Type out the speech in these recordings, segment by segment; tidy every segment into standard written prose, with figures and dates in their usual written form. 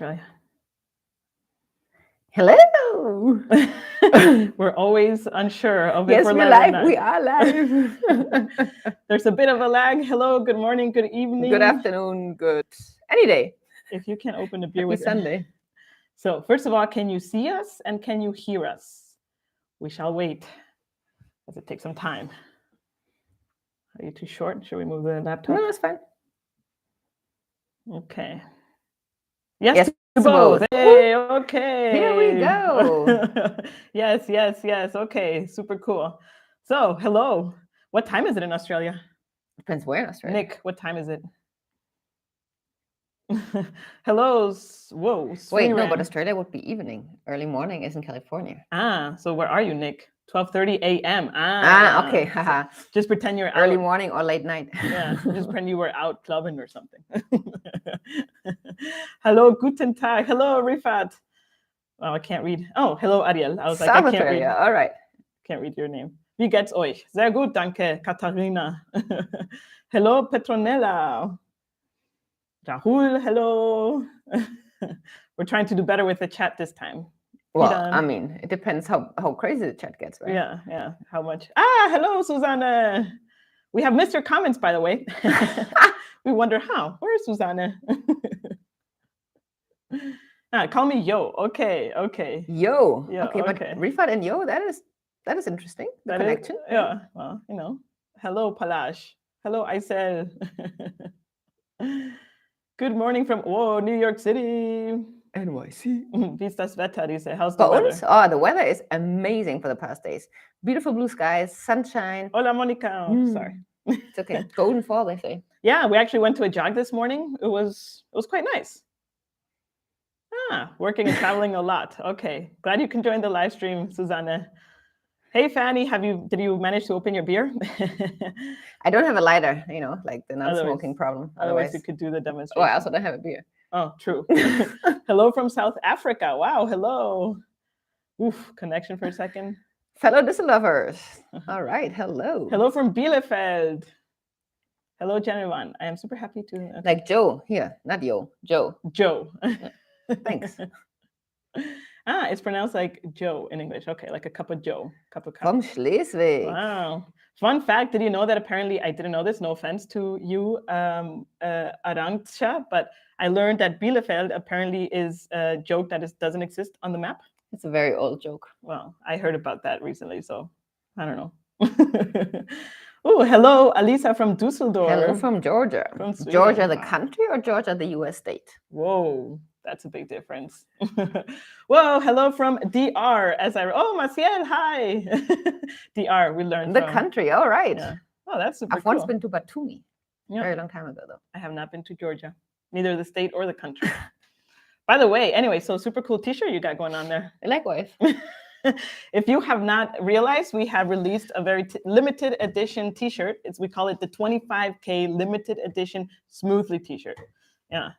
Australia. Hello. We're always unsure of if Yes, we're we're live or live. not. We are live. There's a bit of a lag. Hello, good morning, good evening. Good afternoon. Good any day. If you can open a beer Happy with Sunday. So first of all, can you see us and can you hear us? We shall wait as it takes some time. Are you too short? Should we move the laptop? No, that's fine. Okay. Yes, to to both. both. Hey, okay. Here we go. Yes. Okay, super cool. So, hello. What time is it in Australia? Depends where in Australia. Nick, what time is it? Hello. Whoa. Wait, no, but Australia would be evening. Early morning is in California. So where are you, Nick? 12:30 a.m. Okay. Haha. So just pretend you're Early out. morning or late night. Yeah, just pretend you were out clubbing or something. Hello, guten Tag. Hello, Rifat. Oh, I can't read. Oh, hello, Ariel. I was like, I can't read. All right. Can't read your name. Wie geht's euch? Sehr gut, danke, Katharina. Hello, Petronella. Rahul, hello. We're trying to do better with the chat this time. Well, I mean, it depends how crazy the chat gets, right? Yeah. How much? Hello, Susanne. We have missed your comments, by the way. We wonder how. Where is Susanne? Call me Yo. Okay. Yo. Yeah, Okay, but okay. Rifat and Yo, that is interesting. The connection. Yeah. Well, Hello, Palash. Hello, Aisel. Good morning from New York City. NYC. Wie ist das Wetter? How's the For weather? uns, the weather is amazing for the past days. Beautiful blue skies, sunshine. Hola, Monica. Sorry. It's okay. Golden fall, they say. Yeah, we actually went to a jog this morning. It was quite nice. Working and traveling a lot. Okay. Glad you can join the live stream, Susanne. Hey, Fanny, did you manage to open your beer? I don't have a lighter, like the non-smoking problem. Otherwise, you could do the demonstration. Oh, I also don't have a beer. Oh, true. Hello from South Africa. Wow, hello. Oof, connection for a second. Fellow Düsseldorfers. All right, hello. Hello from Bielefeld. Hello, Genevan. I am super happy to... Okay. Like Joe here, not Yo, Joe. Joe. Thanks. It's pronounced like Joe in English. Okay, like a cup of Joe. Cup of From Schleswig. Wow. Fun fact, did you know that apparently, I didn't know this, no offense to you, Arantxa, but I learned that Bielefeld apparently is a joke that doesn't exist on the map. It's a very old joke. Well, I heard about that recently, so I don't know. Oh, hello, Alisa from Dusseldorf. Hello from Georgia. From Georgia, the country, or Georgia, the U.S. state? Whoa, that's a big difference. Whoa, hello from DR. Maciel, hi. DR, we learned the country. All right. Yeah. Oh, that's super I've once been to Batumi. Yeah. Very long time ago, though. I have not been to Georgia, neither the state or the country. By the way, anyway, so super cool t-shirt you got going on there. Likewise. If you have not realized, we have released a very limited edition t-shirt. We call it the 25K limited edition Smoothly t-shirt. Yeah,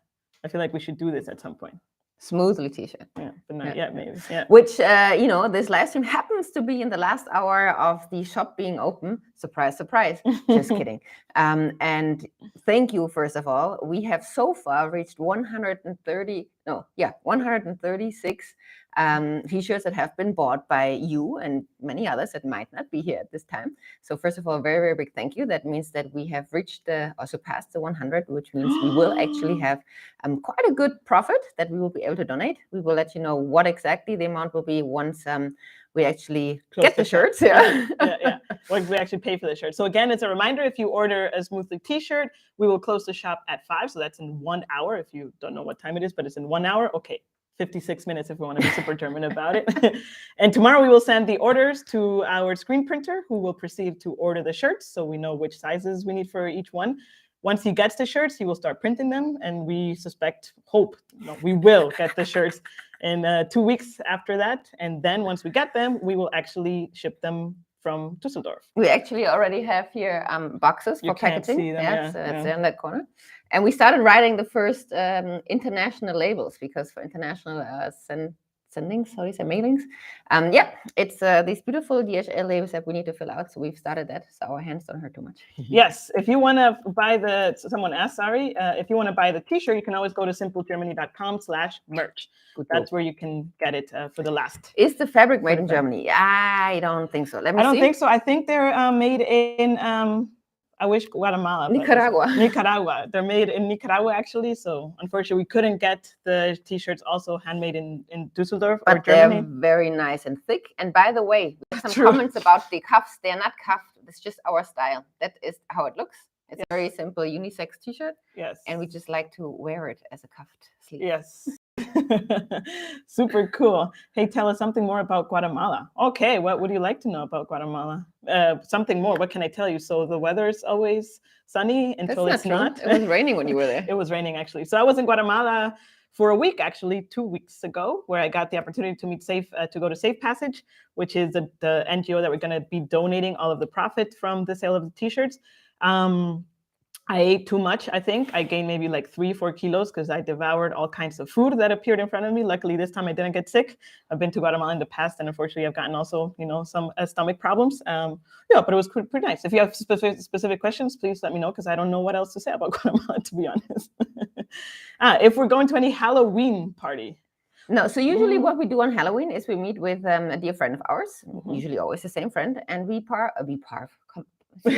I feel like we should do this at some point. Smoothly t-shirt. Yeah, but not yet, maybe. Yeah. Which, this live stream happens to be in the last hour of the shop being open. Surprise, surprise. Just kidding. And thank you, first of all. We have so far reached 136 t-shirts that have been bought by you and many others that might not be here at this time. So first of all, very, very big thank you. That means that we have reached or surpassed the 100, which means we will actually have quite a good profit that we will be able to donate. We will let you know what exactly the amount will be once we actually get the shirts. Yeah. Once we actually pay for the shirt. So again, it's a reminder, if you order a Smoothly t-shirt, we will close the shop at 5. So that's in 1 hour. If you don't know what time it is, but it's in 1 hour. Okay. 56 minutes if we want to be super German about it. And tomorrow we will send the orders to our screen printer, who will proceed to order the shirts, so we know which sizes we need for each one. Once he gets the shirts, he will start printing them, and we we will get the shirts in 2 weeks after that. And then once we get them, we will actually ship them from Düsseldorf. We actually already have here boxes for packaging. See them, it's there in that corner. And we started writing the first international labels, because for international sendings, how do you say, mailings. It's these beautiful DHL labels that we need to fill out. So we've started that. So our hands don't hurt too much. Yes, if you want to buy someone asked, sorry, if you want to buy the t-shirt, you can always go to simplegermany.com/merch. That's where you can get it for the last. Is the fabric made in Germany? I don't think so. Let me see. I don't think so. I think they're made in, I wish Guatemala. Nicaragua. They're made in Nicaragua, actually. So unfortunately, we couldn't get the t-shirts also handmade in Düsseldorf or Germany. They're very nice and thick. And by the way, we have some comments about the cuffs. They're not cuffed. It's just our style. That is how it looks. It's a very simple unisex t-shirt. Yes. And we just like to wear it as a cuffed sleeve. Yes. Super cool. Hey, tell us something more about Guatemala. Okay, what would you like to know about Guatemala? Something more. What can I tell you? So the weather is always sunny until it's not. It was raining when you were there. It was raining, actually. So I was in Guatemala for a week, actually, 2 weeks ago, where I got the opportunity to meet to go to Safe Passage, which is the NGO that we're going to be donating all of the profit from the sale of the t-shirts. I ate too much, I think. I gained maybe like 3-4 kilos because I devoured all kinds of food that appeared in front of me. Luckily, this time I didn't get sick. I've been to Guatemala in the past, and unfortunately, I've gotten also, some stomach problems. But it was pretty nice. If you have specific questions, please let me know because I don't know what else to say about Guatemala, to be honest. If we're going to any Halloween party. No, so usually what we do on Halloween is we meet with a dear friend of ours, usually always the same friend, and we carve pumpkins. We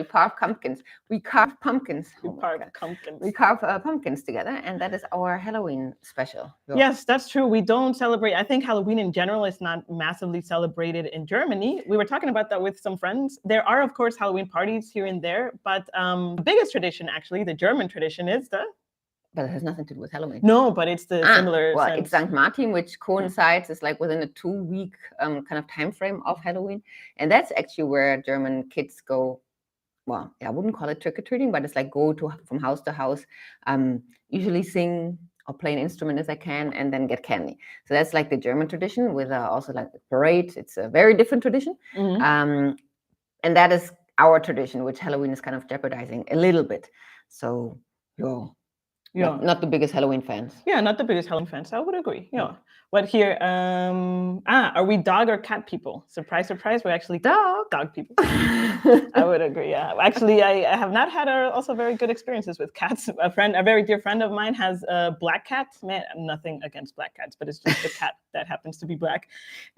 carve pumpkins. We carve pumpkins together, and that is our Halloween special. Yes, that's true. We don't celebrate. I think Halloween in general is not massively celebrated in Germany. We were talking about that with some friends. There are, of course, Halloween parties here and there, but the biggest tradition, actually, the German tradition is But it has nothing to do with Halloween. No, but it's the similar. Well, it's St. Martin, which coincides, it's like within a 2-week kind of time frame of Halloween. And that's actually where German kids go. Well, I wouldn't call it trick-or-treating, but it's like go from house to house, usually sing or play an instrument as I can, and then get candy. So that's like the German tradition with also like a parade. It's a very different tradition. And that is our tradition, which Halloween is kind of jeopardizing a little bit. So, not the biggest Halloween fans. Yeah, not the biggest Halloween fans. I would agree. But here, are we dog or cat people? Surprise, surprise. We're actually dog people. I would agree. Yeah, actually, I have not had also very good experiences with cats. A very dear friend of mine has a black cat. Man, nothing against black cats, but it's just the cat that happens to be black,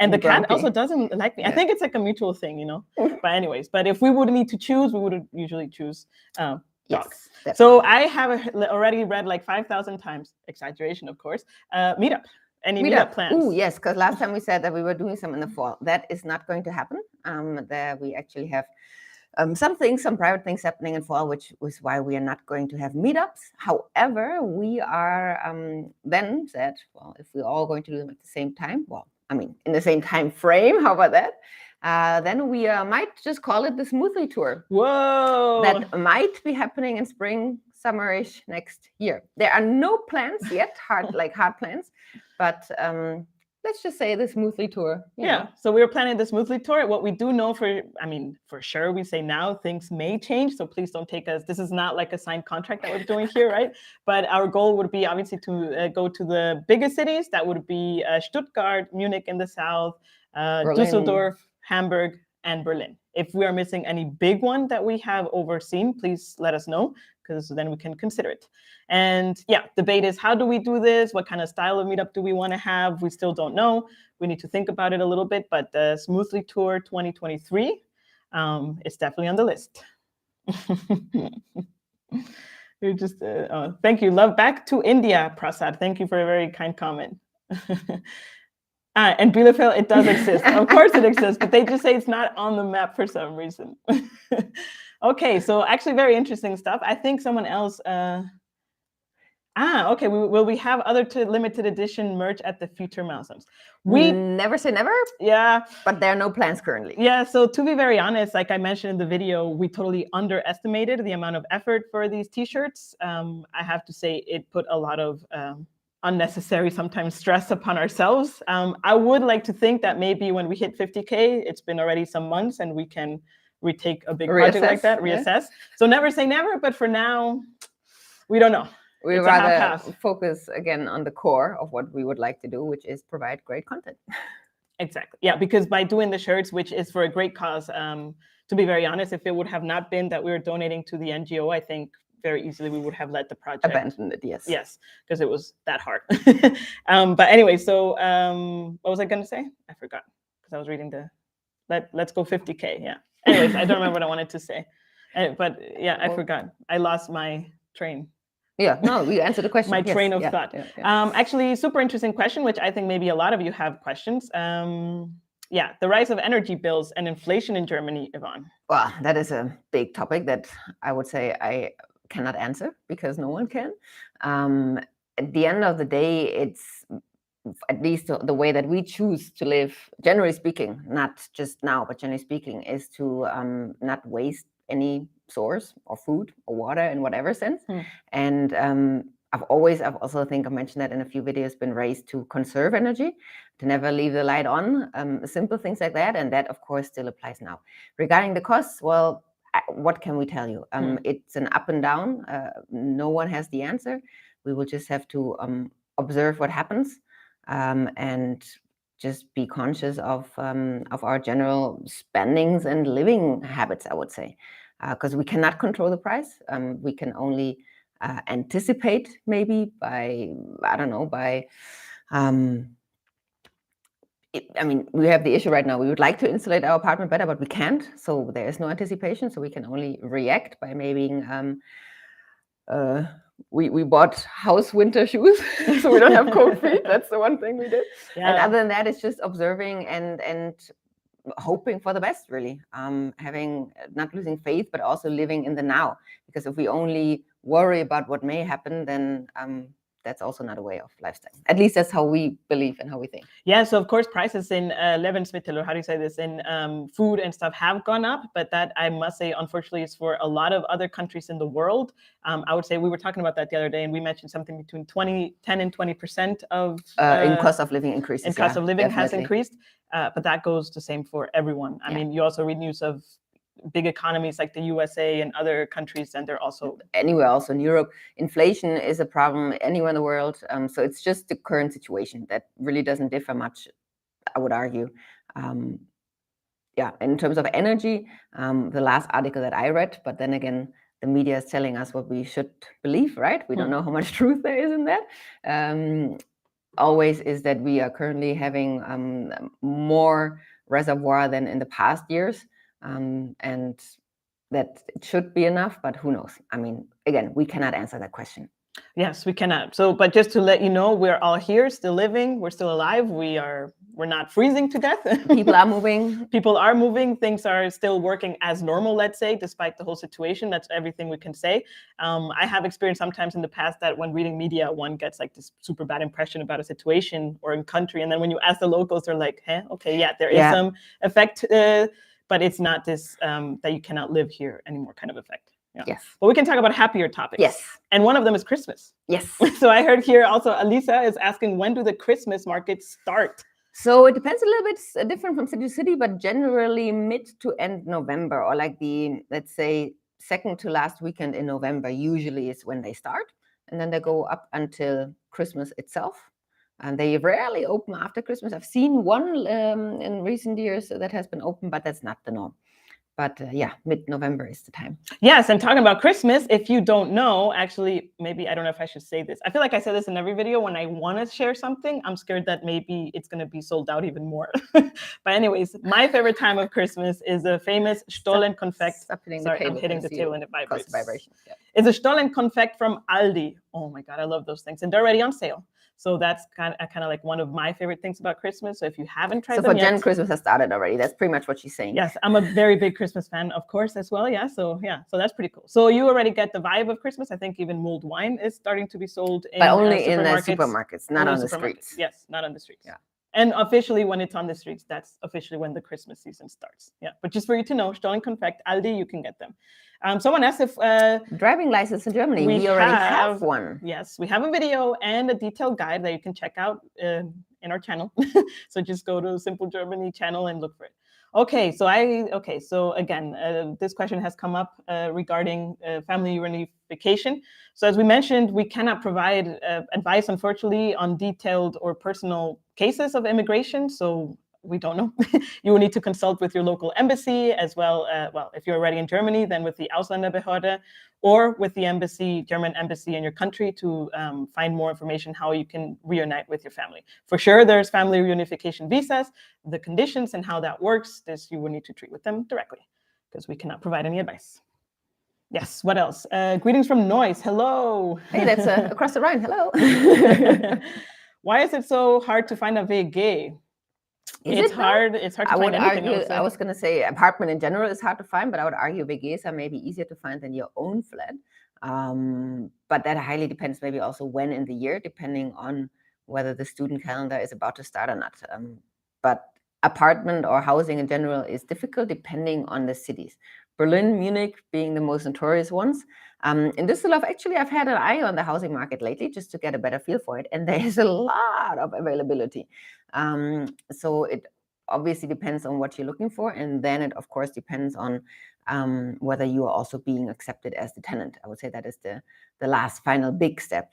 and the cat also doesn't like me. I think it's like a mutual thing, But anyways, if we would need to choose, we would usually choose. Dogs. Yes, so I have already read like 5,000 times, exaggeration, of course, Meetup. Any meetup plans? Oh, yes, because last time we said that we were doing some in the fall. That is not going to happen. We actually have some private things happening in fall, which was why we are not going to have meetups. However, we are then said, well, if we're all going to do them at the same time, in the same time frame, how about that? Then we might just call it the Smoothie Tour. Whoa! That might be happening in spring, summerish next year. There are no plans yet, hard plans, but let's just say the Smoothie Tour. So we were planning the Smoothie Tour. What we do know for sure, we say now things may change. So please don't take us. This is not like a signed contract that we're doing here, right? But our goal would be obviously to go to the biggest cities. That would be Stuttgart, Munich in the south, Düsseldorf, Hamburg, and Berlin. If we are missing any big one that we have overseen, please let us know, because then we can consider it. And debate is, how do we do this? What kind of style of meetup do we want to have? We still don't know. We need to think about it a little bit, but the Smoothly Tour 2023 is definitely on the list. You're just, thank you. Love back to India, Prasad. Thank you for a very kind comment. And Bielefeld, it does exist. Of course it exists, but they just say it's not on the map for some reason. Okay, so actually very interesting stuff. I think someone else, okay, will we have other limited edition merch at the future milestones? We never say never. Yeah. But there are no plans currently. Yeah, so to be very honest, like I mentioned in the video, we totally underestimated the amount of effort for these t-shirts. I have to say it put a lot of unnecessary, sometimes stress upon ourselves. I would like to think that maybe when we hit 50K, it's been already some months and we can retake a big project like that, reassess. So never say never, but for now, we don't know. We It's a rather half-half. focus again on the core of what we would like to do, which is provide great content. Exactly. Yeah, because by doing the shirts, which is for a great cause, to be very honest, if it would have not been that we were donating to the NGO, I think very easily we would have let the project. Abandoned it, yes. Yes, because it was that hard. But anyway, so what was I going to say? I forgot because I was reading let's go 50K. Yeah. Anyways, I don't remember what I wanted to say. But yeah, I forgot. I lost my train. Yeah, no, we answered the question. My Yes, train of yeah, thought. yeah. Actually, super interesting question, which I think maybe a lot of you have questions. Yeah, the rise of energy bills and inflation in Germany, Yvonne. Well, that is a big topic that I would say I cannot answer because no one can. At the end of the day, it's at least the way that we choose to live, generally speaking, not just now, but generally speaking, is to not waste any source or food or water in whatever sense. And I've also think I mentioned that in a few videos, been raised to conserve energy, to never leave the light on, simple things like that. And that, of course, still applies now. Regarding the costs, well, what can we tell you? It's an up and down. No one has the answer. We will just have to observe what happens. And just be conscious of our general spendings and living habits, I would say, because we cannot control the price. We can only anticipate maybe by, I don't know, by, I mean, we have the issue right now. We would like to insulate our apartment better, but we can't. So there is no anticipation. So we can only react by maybe we bought house winter shoes, so we don't have cold feet. That's the one thing we did. Yeah. And other than that, it's just observing and hoping for the best, really. Having not losing faith, but also living in the now. Because if we only worry about what may happen, then that's also not a way of lifestyle. At least that's how we believe and how we think. Yeah, so of course prices in Lebensmittel, or how do you say this, in food and stuff have gone up, but that I must say, unfortunately, is for a lot of other countries in the world. I would say we were talking about that the other day, and we mentioned something between 10 and 20% of in cost of living increases. In cost of living has increased, but that goes the same for everyone. I mean, you also read news of big economies like the USA and other countries, and they're also anywhere else in Europe. Inflation is a problem anywhere in the world. So it's just the current situation that really doesn't differ much, I would argue. Yeah, in terms of energy, the last article that I read, but then again, the media is telling us what we should believe, right? We don't know how much truth there is in that. Always is that we are currently having more reservoir than in the past years. And that it should be enough, but who knows? I mean, again, we cannot answer that question. Yes, we cannot. So, but just to let you know, we're all here, still living, we're still alive. We're not freezing to death. People are moving. People are moving. Things are still working as normal, let's say, despite the whole situation. That's everything we can say. I have experienced sometimes in the past that when reading media, one gets like this super bad impression about a situation or a country. And then when you ask the locals, they're like, hey, okay, yeah, there is some effect, but it's not this that you cannot live here anymore kind of effect. Yeah. Yes. But we can talk about happier topics. Yes. And one of them is Christmas. Yes. So I heard here also, Alisa is asking, when do the Christmas markets start? So it depends a little bit different from city to city, but generally mid to end November, or like the, let's say, second to last weekend in November usually is when they start. And then they go up until Christmas itself. And they rarely open after Christmas. I've seen one in recent years that has been open, but that's not the norm. But yeah, mid-November is the time. Yes, and talking about Christmas, if you don't know, actually, maybe, I don't know if I should say this. I feel like I say this in every video. When I want to share something, I'm scared that maybe it's going to be sold out even more. But anyways, my favorite time of Christmas is a famous Stollenkonfekt. Sorry, I'm hitting the table and it vibrates. Yeah. It's a Stollenkonfekt from Aldi. Oh my God, I love those things. And they're already on sale. So that's kind of like one of my favorite things about Christmas. So if you haven't tried them yet. So for Jen, Christmas has started already. That's pretty much what she's saying. Yes, I'm a very big Christmas fan, of course, as well. Yeah, so that's pretty cool. So you already get the vibe of Christmas. I think even mulled wine is starting to be sold in but only in the supermarkets, not on the streets. Yes, not on the streets. Yeah. And officially, when it's on the streets, that's officially when the Christmas season starts. Yeah, but just for you to know, Stollenkonfekt, Aldi, you can get them. Someone asked if driving license in Germany. We already have one. Yes, we have a video and a detailed guide that you can check out in our channel. So just go to Simple Germany channel and look for it. Okay, so again, this question has come up regarding family reunification. So as we mentioned, we cannot provide advice, unfortunately, on detailed or personal cases of immigration. So we don't know. You will need to consult with your local embassy as well. Well, if you're already in Germany, then with the Ausländerbehörde or with the embassy, German embassy in your country to find more information how you can reunite with your family. For sure, there's family reunification visas. The conditions and how that works, this you will need to treat with them directly because we cannot provide any advice. Yes, what else? Greetings from Noise. Hello. Hey, that's across the Rhine. Hello. Why is it so hard to find a WG? It's hard to I find would anything. argue, I was going to say apartment in general is hard to find, but I would argue WGs are maybe easier to find than your own flat. But that highly depends maybe also when in the year, depending on whether the student calendar is about to start or not. But apartment or housing in general is difficult depending on the cities. Berlin, Munich being the most notorious ones. In Düsseldorf, actually, I've had an eye on the housing market lately just to get a better feel for it, and there is a lot of availability. So it obviously depends on what you're looking for, and then it of course depends on whether you are also being accepted as the tenant. I would say that is the last final big step,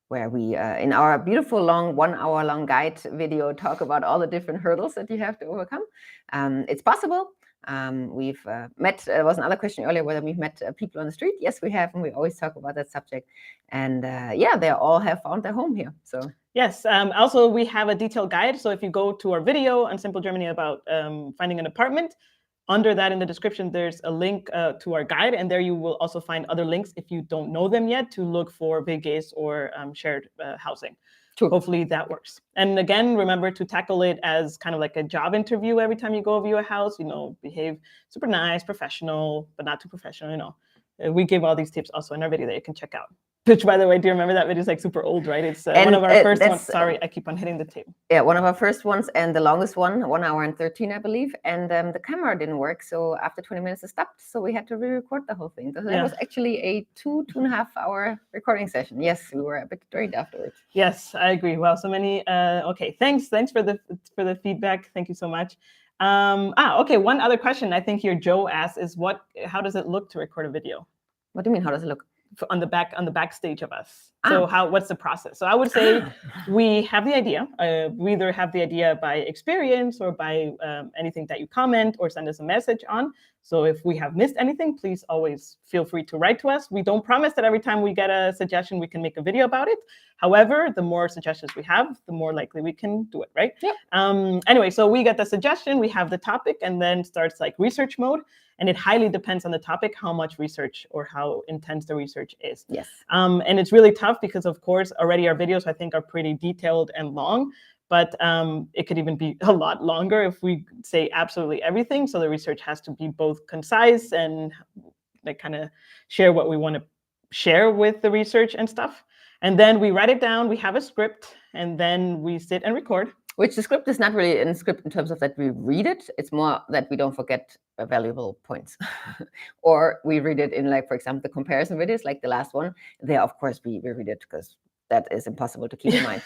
where we in our beautiful long 1 hour long guide video talk about all the different hurdles that you have to overcome. It's possible. We've met, there was another question earlier whether we've met people on the street. Yes, we have, and we always talk about that subject. And yeah, they all have found their home here. So yes, also we have a detailed guide. So if you go to our video on Simple Germany about finding an apartment, under that in the description, there's a link to our guide, and there you will also find other links if you don't know them yet to look for WGs or shared housing. True. Hopefully that works. And again, remember to tackle it as kind of like a job interview every time you go view a house. You know, behave super nice, professional, but not too professional. You know, we give all these tips also in our video that you can check out. Which, by the way, do you remember that video? Is like super old, right? It's one of our first ones. Sorry, I keep on hitting the tape. Yeah, one of our first ones and the longest one, 1 hour and 13, I believe. And the camera didn't work, so after 20 minutes it stopped. So we had to re-record the whole thing. So that was actually a 2.5 hour recording session. Yes, we were a bit drained afterwards. Yes, I agree. Wow, so many. Okay, thanks for the feedback. Thank you so much. Okay, one other question I think here Joe asked is how does it look to record a video? What do you mean? How does it look? On the backstage of us. So what's the process? So I would say we have the idea. We either have the idea by experience or by anything that you comment or send us a message on. So if we have missed anything, please always feel free to write to us. We don't promise that every time we get a suggestion, we can make a video about it. However, the more suggestions we have, the more likely we can do it, right? Yeah. Anyway, so we get the suggestion, we have the topic, and then starts like research mode. And it highly depends on the topic, how much research or how intense the research is. Yes. And it's really tough because, of course, already our videos, I think, are pretty detailed and long. But it could even be a lot longer if we say absolutely everything. So the research has to be both concise and like kind of share what we want to share with the research and stuff. And then we write it down. We have a script, and then we sit and record. Which the script is not really a script in terms of that we read it. It's more that we don't forget valuable points. Or we read it in, like, for example, the comparison videos, like the last one. There, of course, we read it because that is impossible to keep in mind.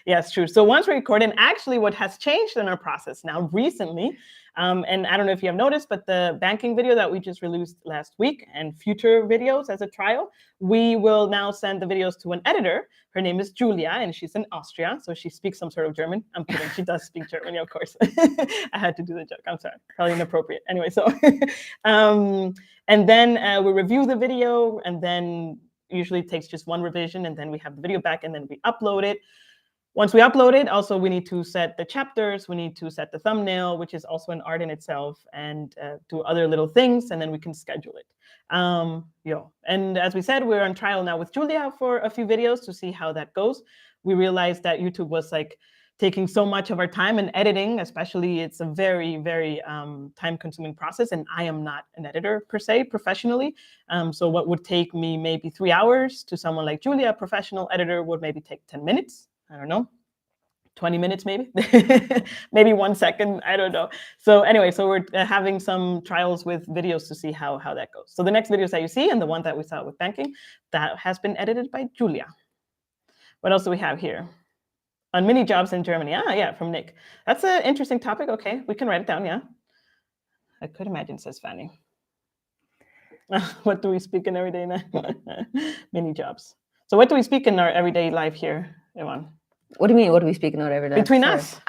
Yes, true. So once we record, and actually what has changed in our process now recently, and I don't know if you have noticed, but the banking video that we just released last week and future videos as a trial, we will now send the videos to an editor. Her name is Julia, and she's in Austria, so she speaks some sort of German. I'm kidding, she does speak German, of course. I had to do the joke, I'm sorry, probably inappropriate. Anyway, so, and then we review the video, and then usually it takes just one revision, and then we have the video back, and then we upload it. Once we upload it, also we need to set the chapters, we need to set the thumbnail, which is also an art in itself, and do other little things, and then we can schedule it. And as we said, we're on trial now with Julia for a few videos to see how that goes. We realized that YouTube was like taking so much of our time, and editing especially, it's a very, very time-consuming process, and I am not an editor per se professionally. So what would take me maybe 3 hours to someone like Julia, a professional editor, would maybe take 10 minutes. I don't know, 20 minutes maybe, maybe 1 second, I don't know. So anyway, so we're having some trials with videos to see how that goes. So the next videos that you see, and the one that we saw with banking, that has been edited by Julia. What else do we have here? On mini jobs in Germany. Ah, yeah, from Nick. That's an interesting topic. Okay, we can write it down. Yeah, I could imagine, says Fanny. What do we speak in everyday life? Mini jobs. So what do we speak in our everyday life here, Ivan? What do you mean? What do we speak in our everyday life? Between Sorry. us.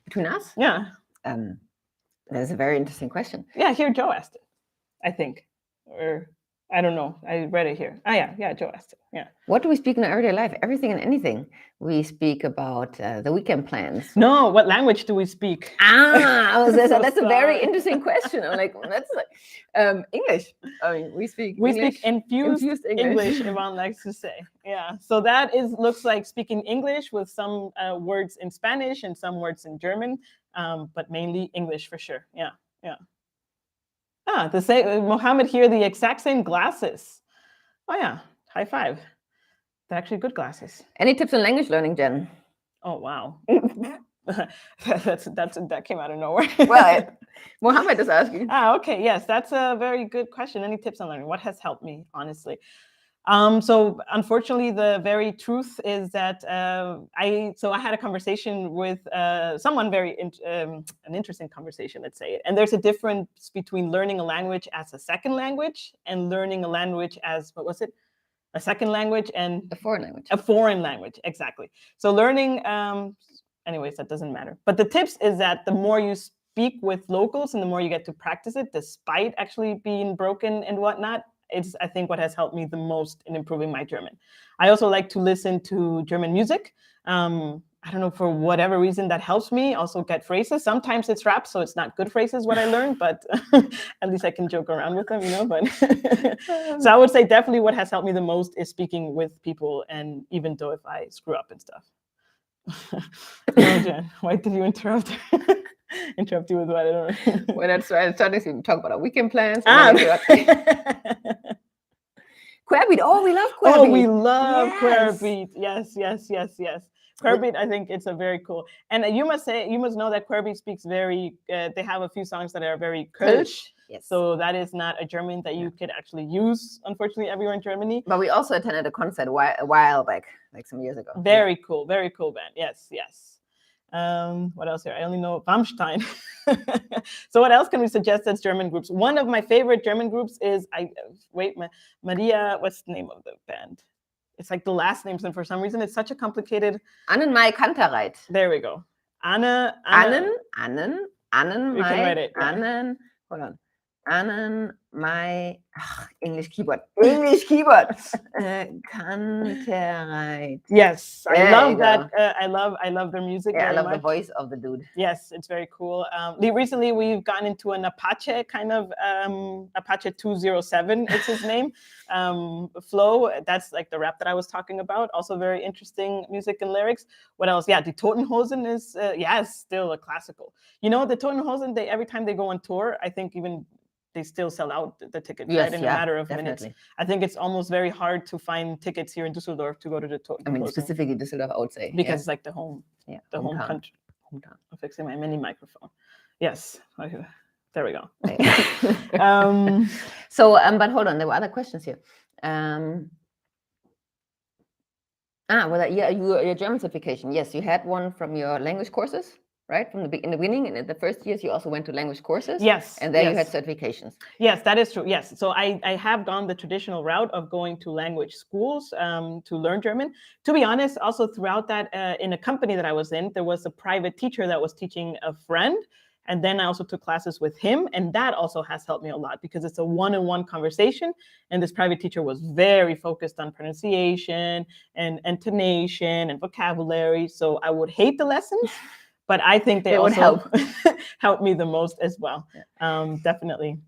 Between us? Yeah. That's a very interesting question. Yeah, here Joe asked it, I think. Or I don't know. I read it here. Ah, yeah, Joe asked it. Yeah. What do we speak in our everyday life? Everything and anything. We speak about the weekend plans. No, what language do we speak? That's a very interesting question. I'm like, that's English. I mean, we speak infused English, Ivan likes to say. Yeah. So that looks like speaking English with some words in Spanish and some words in German, but mainly English for sure. Yeah. The same Mohammed here, the exact same glasses. Oh yeah, high five. They're actually good glasses. Any tips on language learning, Jen? Oh wow. That came out of nowhere. Well, Mohammed is asking. Okay, yes, that's a very good question. Any tips on learning? What has helped me, honestly? So unfortunately, the very truth is that I had a conversation with someone an interesting conversation, let's say. And there's a difference between learning a language as a second language and learning a language as, what was it? A second language and a foreign language. A foreign language, exactly. So learning, anyways, that doesn't matter. But the tips is that the more you speak with locals and the more you get to practice it, despite actually being broken and whatnot, it's, I think, what has helped me the most in improving my German. I also like to listen to German music. I don't know, for whatever reason that helps me also get phrases. Sometimes it's rap, so it's not good phrases what I learned, but at least I can joke around with them, But so I would say definitely what has helped me the most is speaking with people, and even though if I screw up and stuff. Oh, Jen, why did you interrupt? Interrupt you with what? I don't know. Well, that's right. Starting to talk about our weekend plans. Querbeat. Oh, we love Querbeat. Oh, we love Querbeat. Yes. Querbeat, I think it's a very cool. And you must know that Querbeat speaks very, they have a few songs that are very Kölsch. Yes. So that is not a German that you could actually use, unfortunately, everywhere in Germany. But we also attended a concert a while back, like some years ago. Very cool band. Yes. What else here? I only know Rammstein. So what else can we suggest as German groups? One of my favorite German groups is, Maria, what's the name of the band? It's like the last names, and for some reason it's such a complicated. Annenmai Kantereit. There we go. Annenmai. We can write it. Yeah. Hold on. Annenmai. English keyboard. Kantereit. Yes, I love that. I love their music. Yeah, very I love much. the voice of the dude. Yes, it's very cool. Recently, we've gone into an Apache kind of Apache 207. It's his name. Flow. That's like the rap that I was talking about. Also very interesting music and lyrics. What else? Yeah, the Totenhosen is still a classical. The Totenhosen. Every time they go on tour, I think even they still sell out the tickets, right? In a matter of minutes. I think it's almost very hard to find tickets here in Düsseldorf to go to the Totenhosen. I mean, specifically Düsseldorf, I would say. Because it's like the home, home country. Hometown. I'm fixing my mini microphone. Yes. There we go. But hold on, there were other questions here. Your German certification. Yes, you had one from your language courses. Right? In the beginning, and in the first years, you also went to language courses. Yes. And there you had certifications. Yes, that is true. Yes. So I have gone the traditional route of going to language schools to learn German. To be honest, also throughout that, in a company that I was in, there was a private teacher that was teaching a friend. And then I also took classes with him. And that also has helped me a lot because it's a one-on-one conversation. And this private teacher was very focused on pronunciation and intonation and vocabulary. So I would hate the lessons. But I think they also help me the most as well. Definitely.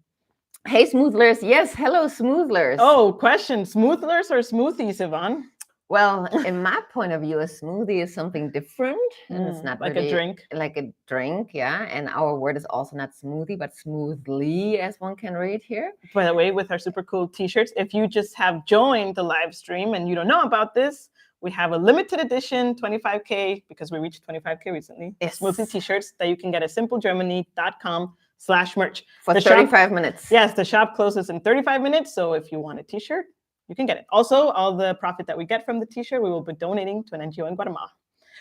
Hey, Smoothlers. Yes, hello, Smoothlers. Oh, question. Smoothlers or smoothies, Yvonne? Well, in my point of view, a smoothie is something different. And it's not like really a drink. Like a drink, yeah. And our word is also not smoothie, but smoothly, as one can read here. By the way, with our super cool t-shirts, if you just have joined the live stream and you don't know about this, we have a limited edition 25K, because we reached 25K recently, smoothie t-shirts that you can get at simplegermany.com/merch. For 35 minutes. Yes, the shop closes in 35 minutes. So if you want a t-shirt, you can get it. Also, all the profit that we get from the t-shirt, we will be donating to an NGO in Guatemala.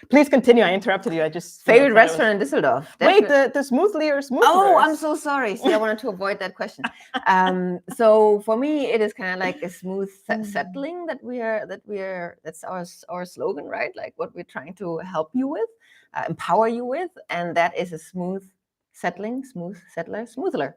Please continue. I interrupted you. I just Favorite restaurant in Düsseldorf? Wait, the Smoothlers. Oh, I'm so sorry. See, I wanted to avoid that question. So for me, it is kind of like a smooth settling that's our slogan, right? Like what we're trying to help you with, empower you with, and that is a smooth settling, smoothler.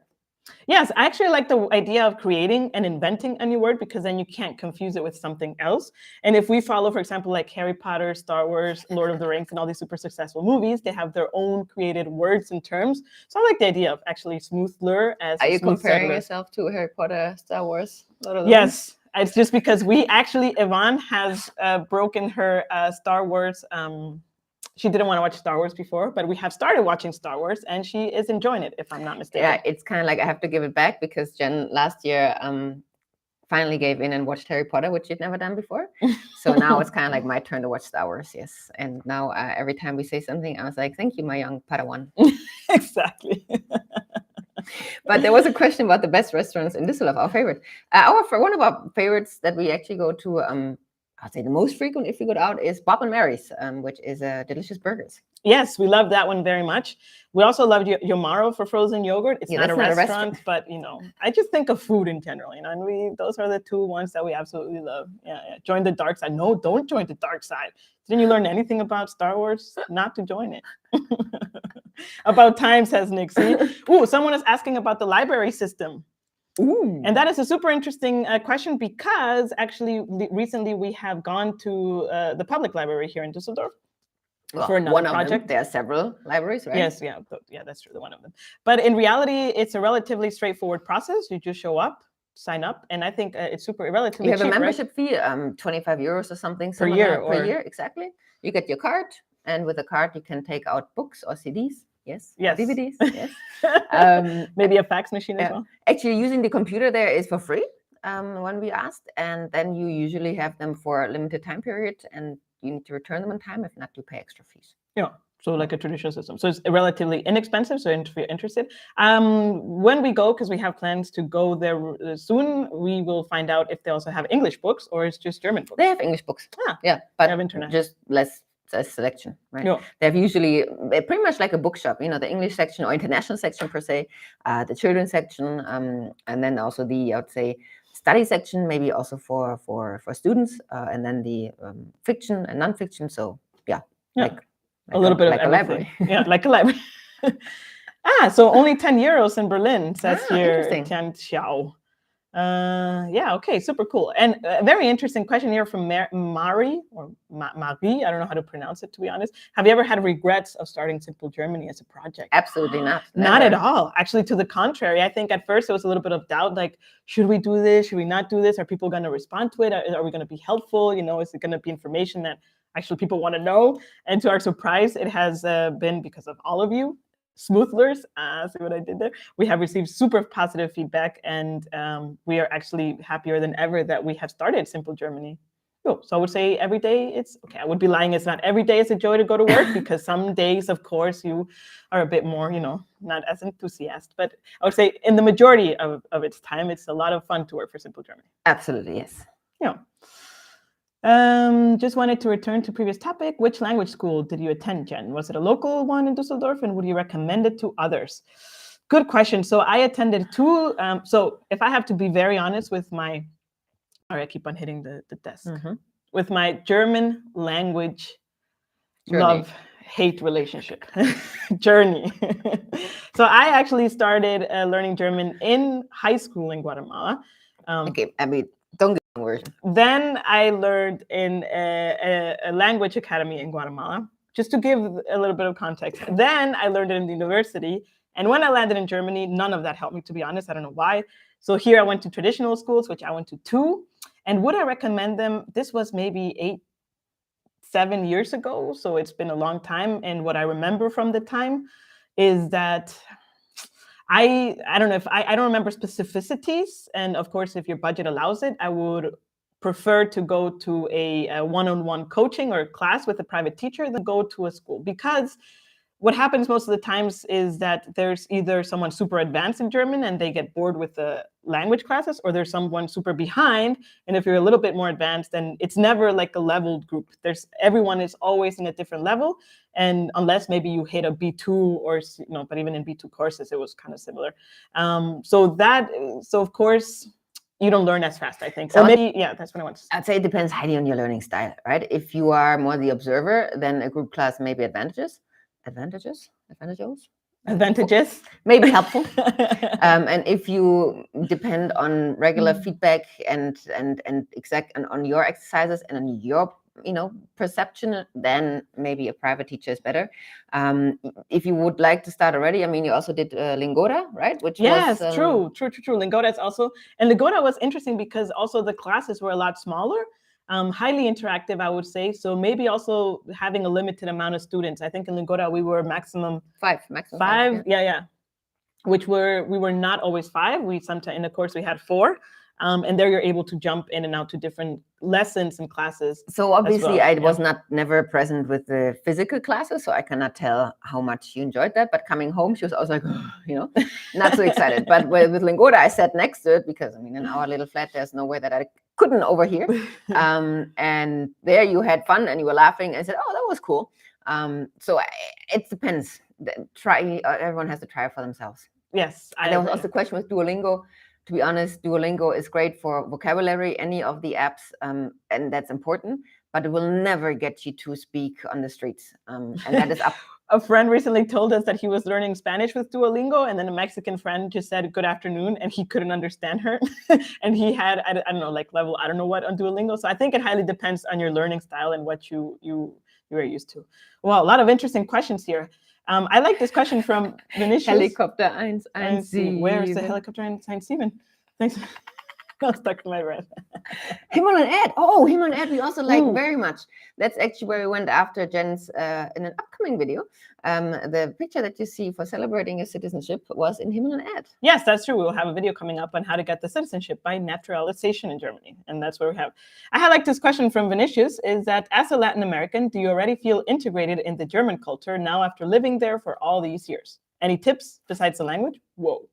Yes, I actually like the idea of creating and inventing a new word, because then you can't confuse it with something else. And if we follow, for example, like Harry Potter, Star Wars, Lord of the Rings, and all these super successful movies, they have their own created words and terms. So I like the idea of actually Smoothlr as Are you smooth comparing settler. yourself to Harry Potter, Star Wars, Lord of the Yes, it's just because we actually, Yvonne has broken her Star Wars. She didn't want to watch Star Wars before, but we have started watching Star Wars, and she is enjoying it, if I'm not mistaken. Yeah, it's kind of like I have to give it back, because Jen last year finally gave in and watched Harry Potter, which she'd never done before. So now it's kind of like my turn to watch Star Wars, yes. And now every time we say something, I was like, thank you, my young Padawan. Exactly. But there was a question about the best restaurants in Düsseldorf, our favorite. One of our favorites that we actually go to, I'd say the most frequent if we go out, is Bob and Mary's, which is delicious burgers. Yes, we love that one very much. We also loved Yomaro for frozen yogurt. It's not a restaurant, but I just think of food in general, and those are the two ones that we absolutely love. Yeah. Join the dark side. No, don't join the dark side. Didn't you learn anything about Star Wars? Not to join it. About time, says Nick. See? Ooh, someone is asking about the library system. Ooh. And that is a super interesting question, because actually recently we have gone to the public library here in Düsseldorf. Well, for another project. There are several libraries, right? Yes, yeah, that's true, one of them. But in reality, it's a relatively straightforward process. You just show up, sign up, and I think it's super relatively cheap. You have a membership fee, 25 euros or something per year. Per year, exactly. You get your card, and with the card, you can take out books or CDs. Yes. Or DVDs. Yes. Maybe a fax machine as well. Actually, using the computer there is for free when we asked, and then you usually have them for a limited time period, and you need to return them on time. If not, you pay extra fees. Yeah. So like a traditional system. So it's relatively inexpensive. So if you're interested, when we go, because we have plans to go there soon, we will find out if they also have English books or it's just German books. They have English books. Yeah, but have international. Just less selection, right? Yeah. They have usually pretty much like a bookshop, the English section or international section per se, the children's section, and then also the, I would say, study section, maybe also for students, and then the fiction and non-fiction. So yeah. Like a little bit like of a library. Yeah, like a library. So only 10 euros in Berlin, says here Tian Xiao. Yeah, okay, super cool. And a very interesting question here from Marie, or Marie, I don't know how to pronounce it, to be honest. Have you ever had regrets of starting Simple Germany as a project? Absolutely not. Not at all. Actually, to the contrary. I think at first there was a little bit of doubt, like, should we do this? Should we not do this? Are people going to respond to it? Are we going to be helpful? Is it going to be information that actually people want to know? And to our surprise, it has been because of all of you. Smoothlers, see what I did there? We have received super positive feedback, and we are actually happier than ever that we have started Simple Germany. So I would say every day it's okay. I would be lying. It's not every day it's a joy to go to work, because some days, of course, you are a bit more, not as enthusiastic. But I would say in the majority of its time, it's a lot of fun to work for Simple Germany. Absolutely, yes. Yeah. Just wanted to return to previous topic. Which language school did you attend, Jen? Was it a local one in Düsseldorf, and would you recommend it to others? Good question. So I attended two. So if I have to be very honest with my, sorry, I keep on hitting the desk. With my German language love-hate relationship journey. So I actually started learning German in high school in Guatemala. Okay, I mean, don't get the version. Then I learned in a language academy in Guatemala, just to give a little bit of context. Then I learned it in the university. And when I landed in Germany, none of that helped me, to be honest. I don't know why. So here I went to traditional schools, which I went to 2. And would I recommend them? This was maybe 7 years ago. So it's been a long time. And what I remember from the time is that I don't know if I don't remember specificities. And of course, if your budget allows it, I would prefer to go to a one-on-one coaching or class with a private teacher than go to a school, because what happens most of the times is that there's either someone super advanced in German and they get bored with the language classes, or there's someone super behind. And if you're a little bit more advanced, then it's never like a leveled group. Everyone is always in a different level. And unless maybe you hit a B2 or, but even in B2 courses, it was kind of similar. So of course, you don't learn as fast, I think. So or maybe, that's what I want to say. I'd say it depends highly on your learning style, right? If you are more the observer, then a group class may be advantageous, maybe helpful. And if you depend on regular feedback and on your exercises and on your perception, then maybe a private teacher is better. If you would like to start already, I mean, you also did Lingota, right? Which was true. Lingota is also, and Lingota was interesting because also the classes were a lot smaller. Highly interactive, I would say. So maybe also having a limited amount of students. I think in Lingota we were maximum five. Yeah. We were not always 5. We sometimes in the course we had 4. And there you're able to jump in and out to different lessons and classes. So obviously I was never present with the physical classes, so I cannot tell how much you enjoyed that. But coming home, she was also like, not so excited. But with Lingota, I sat next to it because, I mean, in our little flat, there's no way that I couldn't overhear. And there you had fun and you were laughing and said, oh, that was cool. So it depends. Everyone has to try it for themselves. Yes. And there was also a question with Duolingo. To be honest, Duolingo is great for vocabulary, any of the apps, and that's important, but it will never get you to speak on the streets. And that is up. A friend recently told us that he was learning Spanish with Duolingo, and then a Mexican friend just said good afternoon, and he couldn't understand her. And he had, I don't know, like level, I don't know what on Duolingo. So I think it highly depends on your learning style and what you are used to. Well, a lot of interesting questions here. I like this question from Vinicius. Helicopter 117. Where is the helicopter 117? Thanks. I was stuck to my breath. Himmel and Ed. Oh, Himmel and Ed we also like very much. That's actually where we went after Jen's in an upcoming video. The picture that you see for celebrating your citizenship was in Himmel and Ed. Yes, that's true. We'll have a video coming up on how to get the citizenship by naturalization in Germany. And that's where we have. I had like this question from Vinicius, is that as a Latin American, do you already feel integrated in the German culture now after living there for all these years? Any tips besides the language? Whoa.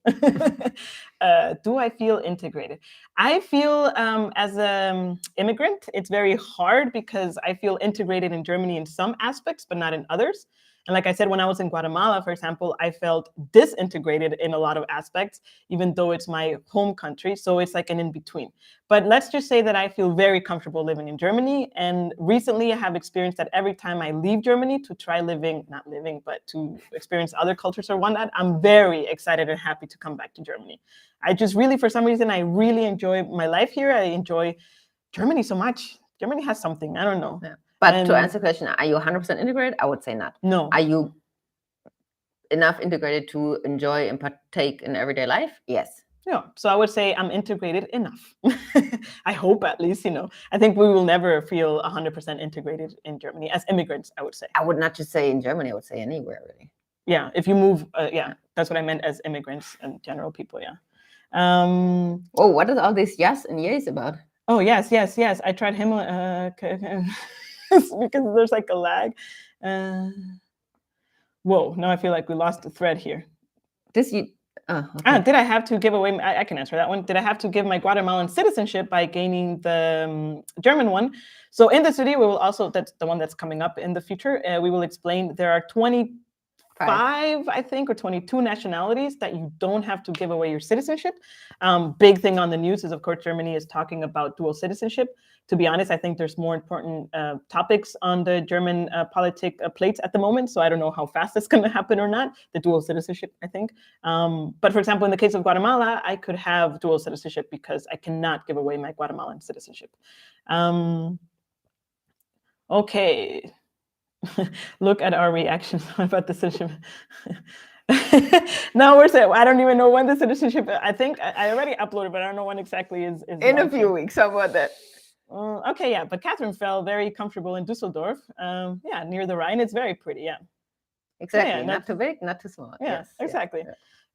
Do I feel integrated? I feel as an immigrant, it's very hard because I feel integrated in Germany in some aspects, but not in others. And like I said, when I was in Guatemala, for example, I felt disintegrated in a lot of aspects, even though it's my home country. So it's like an in-between. But let's just say that I feel very comfortable living in Germany. And recently I have experienced that every time I leave Germany to try but to experience other cultures or whatnot, I'm very excited and happy to come back to Germany. I just really, for some reason, I really enjoy my life here. I enjoy Germany so much. Germany has something, I don't know. Yeah. But to answer the question, are you 100% integrated? I would say not. No. Are you enough integrated to enjoy and partake in everyday life? Yes. Yeah. So I would say I'm integrated enough. I hope at least, I think we will never feel 100% integrated in Germany as immigrants, I would say. I would not just say in Germany, I would say anywhere really. Yeah. If you move, that's what I meant as immigrants and general people. Yeah. What is all this yes and yes about? Oh, yes. I tried him because there's like a lag. Whoa, now I feel like we lost the thread here. Okay. Did I have to give away, I can answer that one. Did I have to give my Guatemalan citizenship by gaining the German one? So in this video, we will also, that's the one that's coming up in the future, we will explain there are 25, I think, or 22 nationalities that you don't have to give away your citizenship. Big thing on the news is, of course, Germany is talking about dual citizenship. To be honest, I think there's more important topics on the German politic plates at the moment. So I don't know how fast it's going to happen or not, the dual citizenship, I think. But for example, in the case of Guatemala, I could have dual citizenship because I cannot give away my Guatemalan citizenship. Okay. Look at our reactions about the citizenship. Now we're saying, I don't even know when the citizenship, I think I already uploaded, but I don't know when exactly is in a few weeks. How about that? Okay, yeah, but Catherine felt very comfortable in Dusseldorf. Near the Rhine. It's very pretty, yeah. Exactly, not too big, not too small. Yeah, yes, exactly.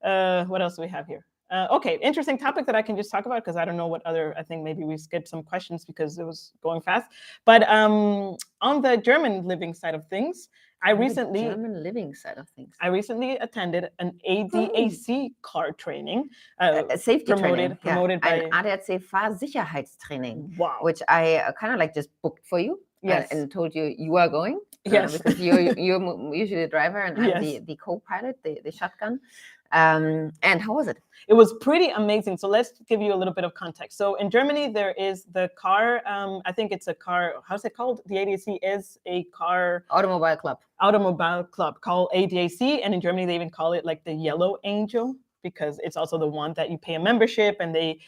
Yeah. What else do we have here? Okay, interesting topic that I can just talk about because I don't know what other. I think maybe we skipped some questions because it was going fast. But on the German living side of things, I German living side of things. recently attended an ADAC car training, A safety training, promoted by ein ADAC Fahrsicherheitstraining, wow. which I kind of like just booked for you. Yes. And told you are going. Yes. Because you're usually the driver and I'm Yes. the co-pilot, the shotgun. And how was it? It was pretty amazing. So let's give you a little bit of context. So in Germany, there is the car. I think it's a car. How's it called? The ADAC is a car automobile club called ADAC, and in Germany they even call it like the Yellow Angel because it's also the one that you pay a membership and they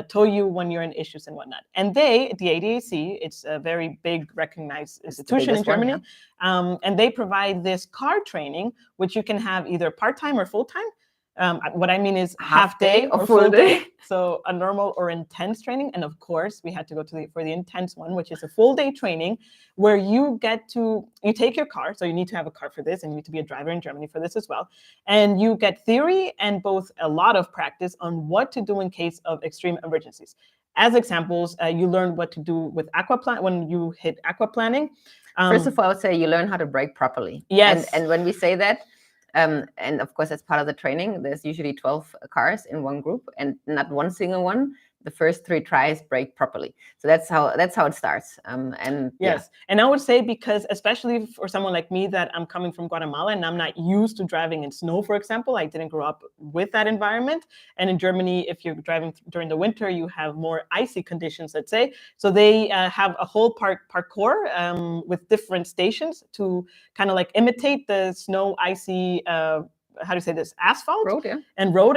tow you when you're in issues and whatnot. And the ADAC, it's a very big recognized institution in Germany, and they provide this car training, which you can have either part-time or full-time. What I mean is half day or full day. So a normal or intense training. And of course, we had to go for the intense one, which is a full day training where you take your car. So you need to have a car for this and you need to be a driver in Germany for this as well. And you get theory and both a lot of practice on what to do in case of extreme emergencies. As examples, you learn what to do with when you hit aquaplaning. First of all, I would say you learn how to brake properly. Yes. And when we say that, and of course, that's part of the training. There's usually 12 cars in one group and not one single one. The first 3 tries brake properly. So that's how it starts. And yes. And I would say because especially for someone like me that I'm coming from Guatemala and I'm not used to driving in snow, for example, I didn't grow up with that environment. And in Germany, if you're driving during the winter, you have more icy conditions, let's say. So they have a whole parkour with different stations to kind of like imitate the snow icy how do you say this, asphalt road,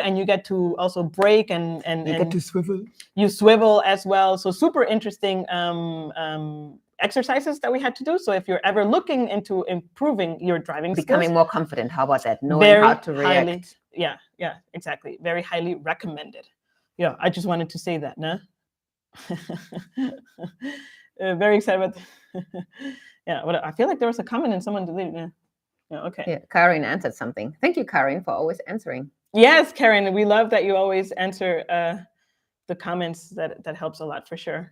and you get to also brake and you get to swivel. You swivel as well. So super interesting exercises that we had to do. So if you're ever looking into improving your driving becoming skills, more confident, how about that? Knowing how to react. Yeah, exactly. Very highly recommended. Yeah, I just wanted to say that, no? Very excited about yeah, but I feel like there was a comment and someone deleted it. Yeah, okay. Yeah, Karin answered something. Thank you, Karin, for always answering. Yes, Karen, we love that you always answer the comments. That helps a lot for sure.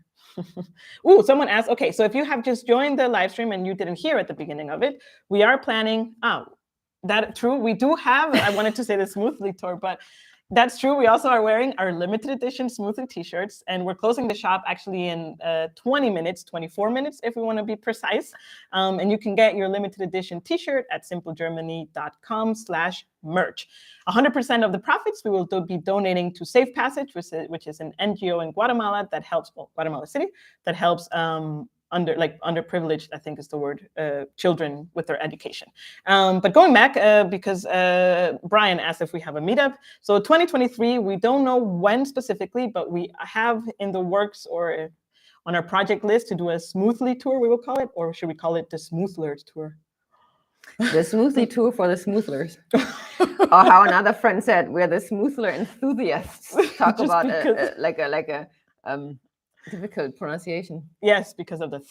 Ooh, someone asked, okay, so if you have just joined the live stream and you didn't hear at the beginning of it, we are planning, that true, we do have, I wanted to say the Smoothly tour, but that's true. We also are wearing our limited edition Smoothly t-shirts, and we're closing the shop actually in 20 minutes, 24 minutes, if we want to be precise. And you can get your limited edition t-shirt at simplegermany.com/merch. 100% of the profits we will be donating to Safe Passage, which is an NGO in Guatemala that helps, Guatemala City, that helps underprivileged, I think is the word, children with their education. But going back, because Brian asked if we have a meetup. So 2023, we don't know when specifically, but we have in the works or on our project list to do a Smoothly tour, we will call it, or should we call it the Smoothlers tour? The Smoothly tour for the Smoothlers. Or how another friend said, we're the Smoothler enthusiasts. Talk about a difficult pronunciation. Yes, because of the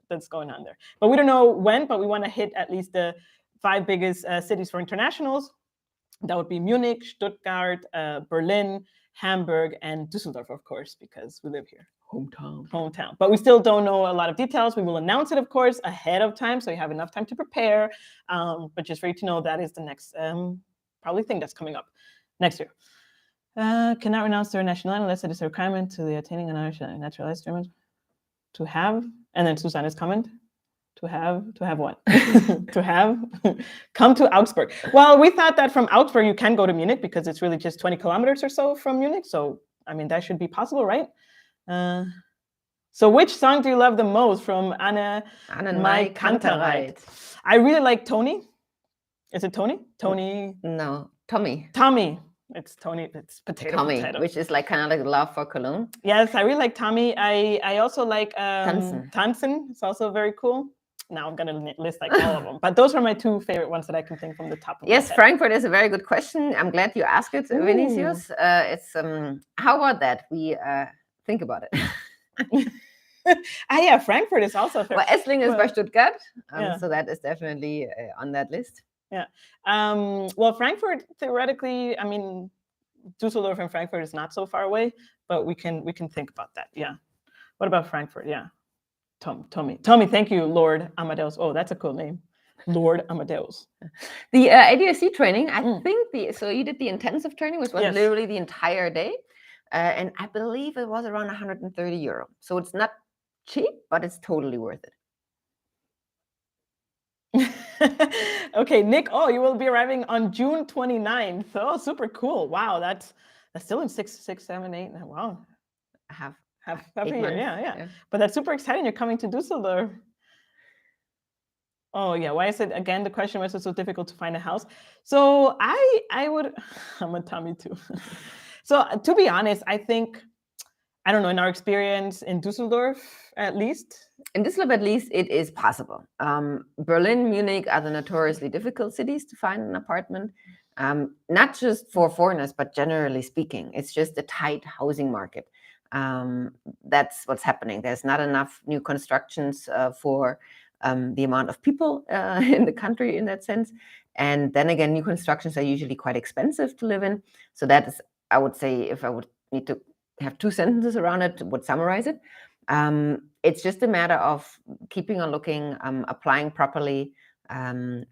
that's going on there. But we don't know when, but we want to hit at least the 5 biggest cities for internationals. That would be Munich, Stuttgart, Berlin, Hamburg, and Düsseldorf, of course, because we live here. Hometown. But we still don't know a lot of details. We will announce it, of course, ahead of time, so you have enough time to prepare. But just for you to know, that is the next probably thing that's coming up next year. Cannot renounce their nationality unless it is a requirement to the attaining an Irish naturalized German. To have, and then Susanne's comment. To have what? To have come to Augsburg. Well, we thought that from Augsburg you can go to Munich because it's really just 20 kilometers or so from Munich. So I mean that should be possible, right? So which song do you love the most from Anne Mai Kantereit? I really like Tony. Is it Tony? Tony? No, Tommy. Tommy. It's Tony. It's potato. Which is like kind of like love for Cologne. Yes, I really like Tommy. I also like Tanzen. It's also very cool. Now I'm gonna list like all of them, but those are my 2 favorite ones that I can think from the top of my head. Frankfurt is a very good question. I'm glad you asked it, Vinicius. It's how about that? We think about it. Yeah, Frankfurt is also fair. Well, Essling is by Stuttgart, so that is definitely on that list. Yeah. Well, Frankfurt, theoretically, I mean, Dusseldorf and Frankfurt is not so far away, but we can think about that. Yeah. What about Frankfurt? Yeah. Tommy, thank you, Lord Amadeus. Oh, that's a cool name. Lord Amadeus. The ADAC training, I think so you did the intensive training, which was Yes. literally the entire day. And I believe it was around 130 euro. So it's not cheap, but it's totally worth it. Okay, Nick, oh, you will be arriving on June 29th. Oh, super cool. Wow, that's still in 6, 7, 8. Wow. Half a year. months, Yeah. But that's super exciting. You're coming to Dusseldorf. Oh yeah, why is it again? The question was so difficult to find a house. So I would, I'm a Tommy too. So to be honest, I think, I don't know, in our experience in Dusseldorf, at least. In Düsseldorf, at least, it is possible. Berlin, Munich are the notoriously difficult cities to find an apartment. Not just for foreigners, but generally speaking, it's just a tight housing market. That's what's happening. There's not enough new constructions for the amount of people in the country in that sense. And then again, new constructions are usually quite expensive to live in. So that is, I would say, if I would need to have 2 sentences around it, would summarize it. It's just a matter of keeping on looking, applying properly, and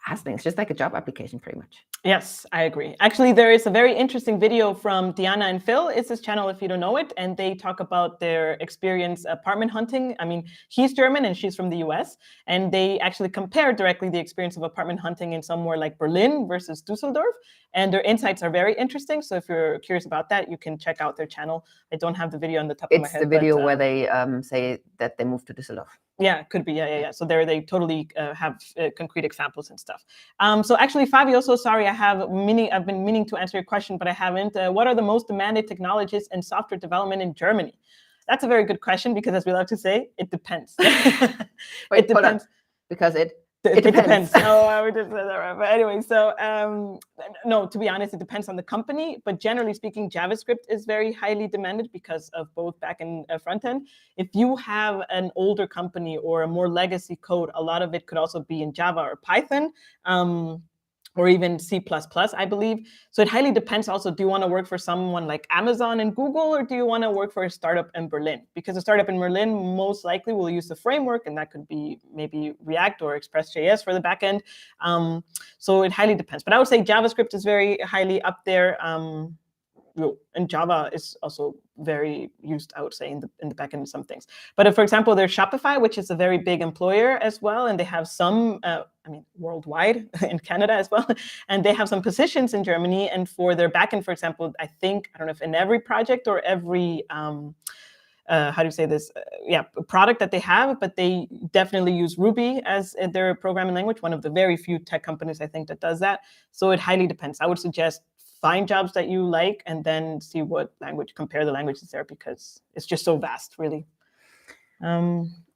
hustling. It's just like a job application, pretty much. Yes, I agree. Actually, there is a very interesting video from Diana and Phil. It's his channel if you don't know it. And they talk about their experience apartment hunting. I mean, he's German and she's from the US. And they actually compare directly the experience of apartment hunting in somewhere like Berlin versus Dusseldorf. And their insights are very interesting. So if you're curious about that, you can check out their channel. I don't have the video on the top of my head. It's the video where they say that they moved to Düsseldorf. Yeah, it could be. Yeah. So there they totally have concrete examples and stuff. So actually, Fabio, so sorry, I've been meaning to answer your question, but I haven't. What are the most demanded technologies in software development in Germany? That's a very good question because, as we love to say, it depends. Wait, it depends. Because it depends. Oh, I would just say that right. But anyway, so no, to be honest, it depends on the company. But generally speaking, JavaScript is very highly demanded because of both back and front end. If you have an older company or a more legacy code, a lot of it could also be in Java or Python. Or even C++, I believe. So it highly depends also, do you want to work for someone like Amazon and Google, or do you want to work for a startup in Berlin? Because a startup in Berlin most likely will use the framework, and that could be maybe React or Express.js for the backend. So it highly depends. But I would say JavaScript is very highly up there. And Java is also very used, I would say, in the backend in some things. But if, for example, there's Shopify, which is a very big employer as well, and they have some, worldwide in Canada as well, and they have some positions in Germany. And for their backend, for example, I don't know if in every project or every how do you say this? Product that they have, but they definitely use Ruby as their programming language. One of the very few tech companies I think that does that. So it highly depends. I would suggest find jobs that you like and then see what language, compare the languages there, because it's just so vast, really.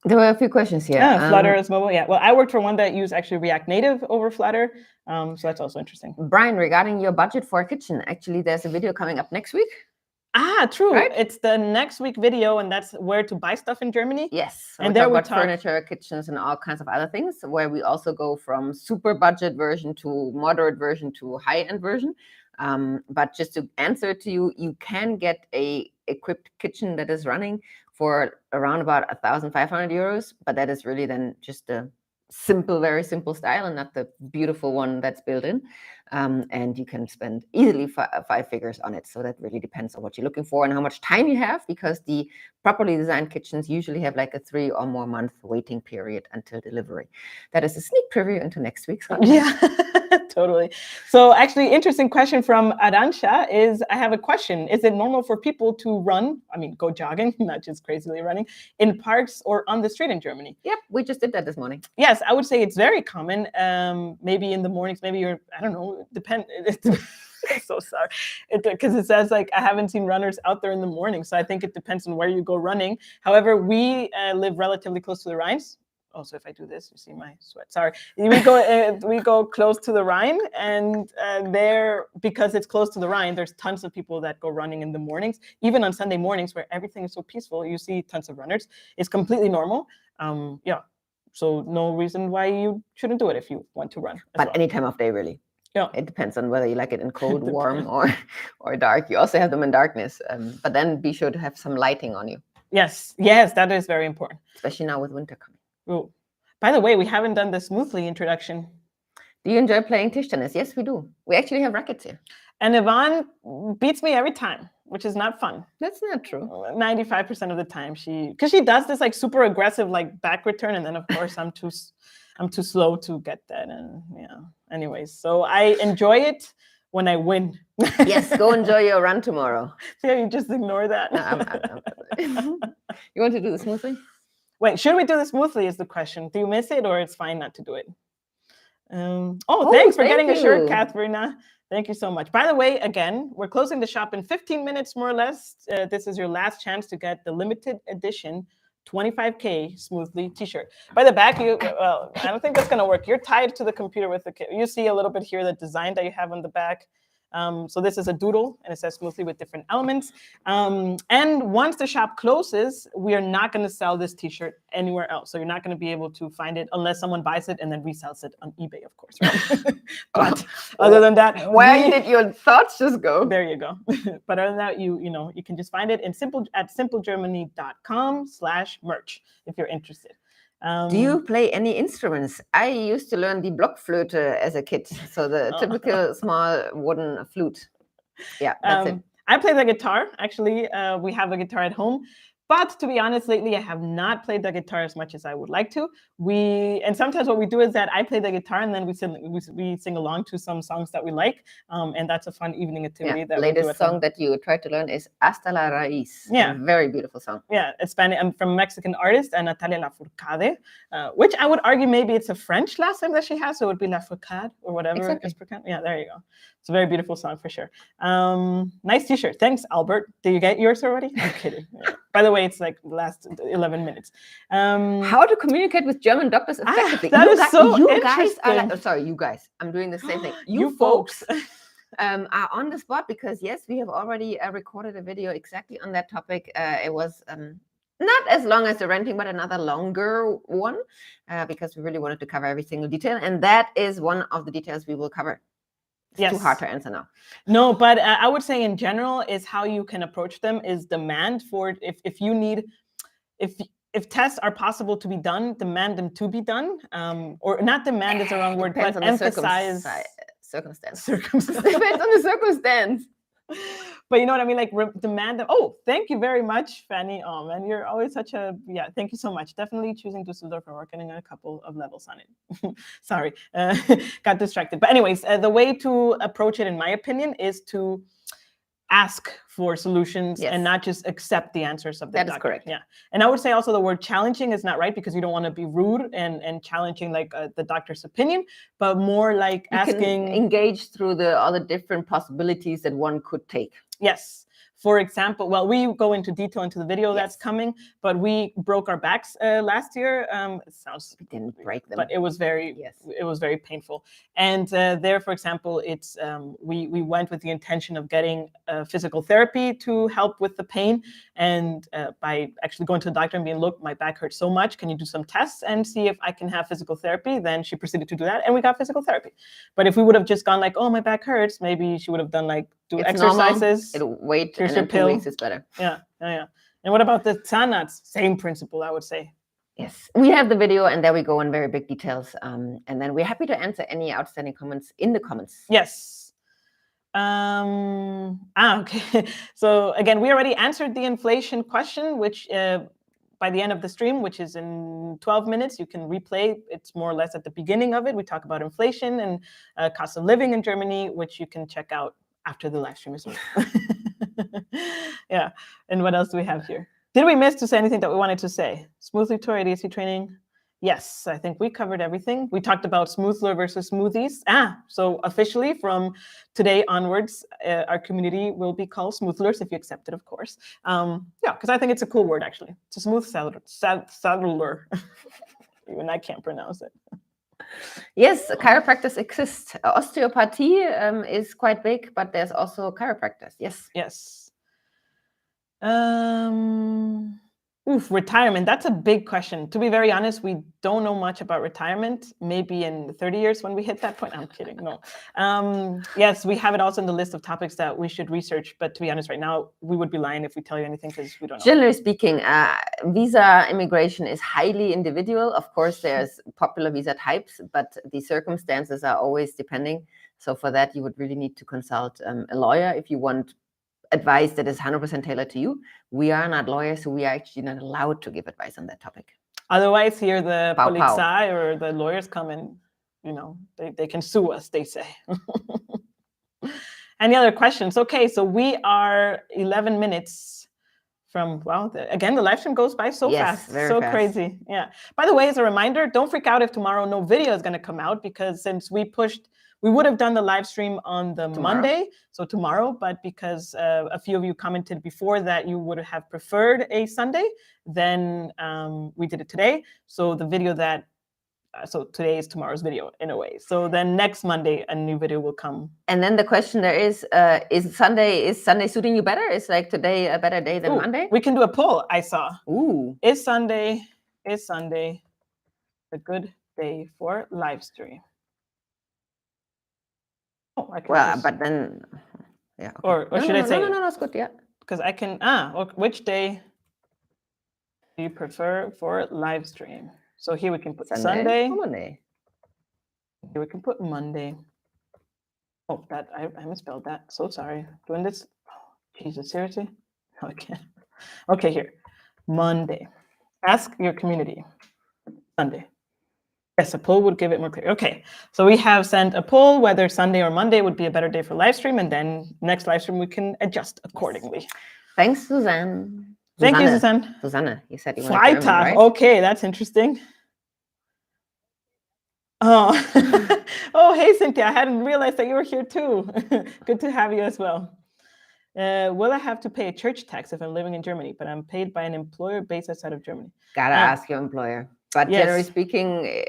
There were a few questions here. Flutter is mobile. Yeah. Well, I worked for one that used actually React Native over Flutter. So that's also interesting. Brian, regarding your budget for a kitchen, actually, there's a video coming up next week. True. Right? It's the next week video, and that's where to buy stuff in Germany. Yes. So and there we talk furniture, kitchens, and all kinds of other things, where we also go from super budget version to moderate version to high-end version. But just to answer to you, you can get a equipped kitchen that is running for around about 1,500 euros, but that is really then just a simple, very simple style and not the beautiful one that's built in. And you can spend easily 5 figures on it. So that really depends on what you're looking for and how much time you have, because the properly designed kitchens usually have like a 3 or more month waiting period until delivery. That is a sneak preview into next week's content. Yeah, totally. So actually, interesting question from Aransha is, I have a question. Is it normal for people to run, go jogging, not just crazily running, in parks or on the street in Germany? Yep, we just did that this morning. Yes, I would say it's very common. Maybe in the mornings, maybe you're, I don't know, depend. So sorry, because it says like I haven't seen runners out there in the morning, so I think it depends on where you go running. However, we live relatively close to the Rhine. Also, if I do this, you see my sweat. Sorry, we go close to the Rhine, and there, because it's close to the Rhine, there's tons of people that go running in the mornings. Even on Sunday mornings, where everything is so peaceful, you see tons of runners. It's completely normal. So no reason why you shouldn't do it if you want to run. But any time of day, really. Yeah. It depends on whether you like it in cold, warm, or dark. You also have them in darkness, but then be sure to have some lighting on you. Yes, yes, that is very important. Especially now with winter coming. Oh, by the way, we haven't done the Smoothly introduction. Do you enjoy playing tisch tennis? Yes, we do. We actually have rackets here. And Yvonne beats me every time, which is not fun. That's not true. 95% of the time, because she does this like super aggressive like back return, and then of course I'm too slow to get that. And yeah, anyways, so I enjoy it when I win. Yes, go enjoy your run tomorrow. Yeah, you just ignore that. No, you want to do the smoothly? Wait, should we do the smoothly is the question. Do you miss it, or it's fine not to do it? Thanks for getting a shirt, Katharina. Thank you so much. By the way, again, we're closing the shop in 15 minutes, more or less. This is your last chance to get the limited edition 25K Smoothly t-shirt. By the back, I don't think that's going to work. You're tied to the computer with the, you see a little bit here, the design that you have on the back. So this is a doodle, and it says Smoothly with different elements. And once the shop closes, we are not going to sell this t-shirt anywhere else. So you're not going to be able to find it unless someone buys it and then resells it on eBay, of course. Right? But other than that, where did your thoughts just go? There you go. But other than that, you can just find it at simplegermany.com/merch if you're interested. Do you play any instruments? I used to learn the Blockflöte as a kid, so the typical small wooden flute. Yeah, that's it. I play the guitar. Actually, we have a guitar at home. But to be honest, lately I have not played the guitar as much as I would like to. And sometimes what we do is that I play the guitar and then we sing along to some songs that we like, and that's a fun evening activity. Yeah, that latest we do song that you tried to learn is Hasta la Raíz. Yeah, a very beautiful song. Yeah, it's Spanish. I'm from a Mexican artist, Natalia Lafourcade, which I would argue maybe it's a French last name that she has, so it would be Lafourcade or whatever. Exactly. Yeah, there you go. It's a very beautiful song for sure. Nice t-shirt. Thanks, Albert. Did you get yours already? I'm kidding. Yeah. By the way, it's like the last 11 minutes. How to communicate with German doctors effectively. That is so you interesting. guys are like, sorry, you guys. I'm doing the same thing. You folks are on the spot because yes, we have already recorded a video exactly on that topic. It was not as long as the renting, but another longer one because we really wanted to cover every single detail, and that is one of the details we will cover. It's too hard to answer now. No, but I would say in general is how you can approach them is demand for if you need, if tests are possible to be done, demand them to be done, or not demand is the wrong word, but emphasize circumstance. Depends on the circumstance. But you know what I mean? Like demand them. Oh, thank you very much, Fanny. Oh man, you're always such a, thank you so much. Definitely choosing Düsseldorf and working a couple of levels on it. Sorry, got distracted. But anyways, the way to approach it, in my opinion, is to ask for solutions and not just accept the answers of the doctor. That is correct. Yeah. And I would say also the word challenging is not right because you don't want to be rude and challenging like the doctor's opinion, but more like asking. Engage through all the different possibilities that one could take. Yes. For example, well, we go into detail into the video that's coming, but we broke our backs last year. It sounds we didn't break them, but it was very painful. And there, for example, it's we went with the intention of getting physical therapy to help with the pain, and by actually going to the doctor and being, look, my back hurts so much. Can you do some tests and see if I can have physical therapy? Then she proceeded to do that, and we got physical therapy. But if we would have just gone like, oh, my back hurts, maybe she would have done like exercises. It'll wait. Here's and your pill. 2 weeks is better. Yeah. And what about the Zahnarzt? Same principle, I would say. Yes, we have the video, and there we go in very big details. And then we're happy to answer any outstanding comments in the comments. Yes. Okay. So again, we already answered the inflation question, which by the end of the stream, which is in 12 minutes, you can replay. It's more or less at the beginning of it. We talk about inflation and cost of living in Germany, which you can check out after the live stream as well. Yeah. And what else do we have here? Did we miss to say anything that we wanted to say? Smoothly tour, ADAC training. Yes, I think we covered everything. We talked about Smoothlers versus Smoothies. So officially from today onwards, our community will be called Smoothlers if you accept it, of course. Yeah, because I think it's a cool word, actually. It's a smooth saddler. Even I can't pronounce it. Yes, chiropractors exist. Osteopathy is quite big, but there's also chiropractors. Yes. Yes. Oof, retirement. That's a big question. To be very honest, we don't know much about retirement. Maybe in 30 years when we hit that point. I'm kidding. No. Yes, we have it also in the list of topics that we should research. But to be honest, right now, we would be lying if we tell you anything because we don't know. Generally speaking, visa immigration is highly individual. Of course, there's popular visa types, but the circumstances are always depending. So for that, you would really need to consult a lawyer if you want advice that is 100% tailored to you. We are not lawyers, so we are actually not allowed to give advice on that topic. Otherwise, here the Pow, pow. polizei or the lawyers come and, they can sue us, they say. Any other questions? Okay, so we are 11 minutes from, wow, again, the live stream goes by so fast, so fast. Crazy. Yeah. By the way, as a reminder, don't freak out if tomorrow no video is going to come out, because since we would have done the live stream on the Monday, so tomorrow, but because a few of you commented before that you would have preferred a Sunday, then we did it today. So the video so today is tomorrow's video in a way. So then next Monday, a new video will come. And then the question there is Sunday suiting you better? Is like today a better day than Monday? We can do a poll, I saw. Ooh. Is Sunday a good day for live stream? Oh, I can but then, yeah. Okay. Or should I say? No, it's good, yeah. Because I can, which day do you prefer for live stream? So here we can put Sunday. Or Monday. Here we can put Monday. Oh, that I misspelled that. So sorry. Doing this. Oh, Jesus, seriously? No, I can't. Okay, here. Monday. Ask your community. Sunday. Yes, a poll would give it more clear. Okay, so we have sent a poll whether Sunday or Monday would be a better day for live stream, and then next live stream we can adjust accordingly. Yes. Thanks, Suzanne. Thank you, Suzanne. Susanne, you said you wanted German, right? Okay, that's interesting. Oh, oh, hey, Cynthia, I hadn't realized that you were here too. Good to have you as well. Will I have to pay a church tax if I'm living in Germany, but I'm paid by an employer based outside of Germany? Gotta ask your employer. But yes. Generally speaking,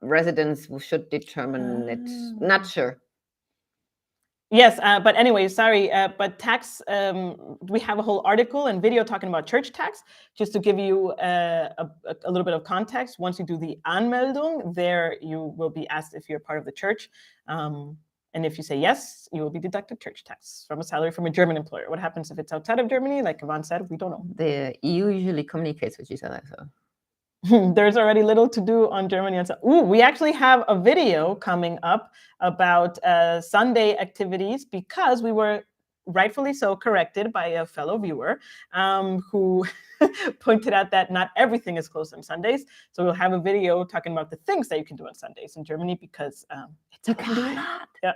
residents should determine it. Not sure. Yes, but anyway, sorry, but tax, we have a whole article and video talking about church tax. Just to give you a little bit of context, once you do the Anmeldung, there you will be asked if you're part of the church. And if you say yes, you will be deducted church tax from a salary from a German employer. What happens if it's outside of Germany? Like Yvonne said, we don't know. The EU usually communicates with each other, so. There's already little to do on Germany. Ooh, we actually have a video coming up about Sunday activities, because we were rightfully so corrected by a fellow viewer who pointed out that not everything is closed on Sundays. So we'll have a video talking about the things that you can do on Sundays in Germany, because it's a lot. Yeah.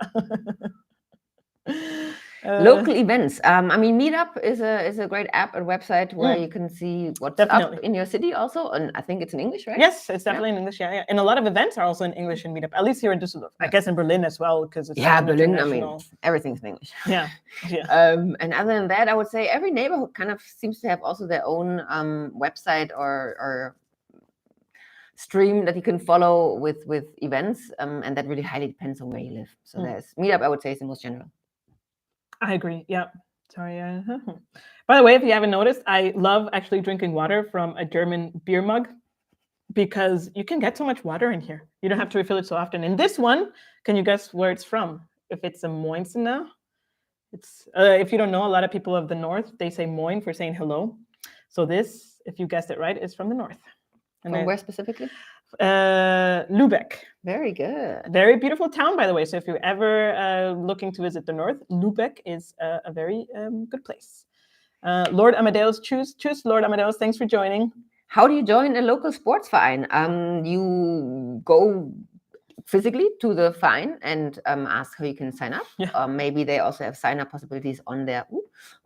Local events. I mean, Meetup is a great app and website where you can see what's up in your city also. And I think it's in English, right? Yes, it's definitely in English. Yeah. And a lot of events are also in English in Meetup, at least here in Düsseldorf. I guess in Berlin as well, because it's Berlin. I mean, everything's in English. Yeah. And other than that, I would say every neighborhood kind of seems to have also their own website or stream that you can follow with events, and that really highly depends on where you live. So there's Meetup, I would say, is the most general. I agree. Yeah. Sorry. By the way, if you haven't noticed, I love actually drinking water from a German beer mug, because you can get so much water in here. You don't have to refill it so often. And this one, can you guess where it's from? If it's a Moinsener, it's if you don't know, a lot of people of the north, they say moin for saying hello. So this, if you guessed it right, is from the north. And from where specifically? Lübeck. Very good. Very beautiful town, by the way. So if you're ever looking to visit the north, Lübeck is a very good place. Lord Amadeus, choose Lord Amadeus. Thanks for joining. How do you join a local sports verein? You go physically to the verein and ask how you can sign up. Yeah. Maybe they also have sign-up possibilities on their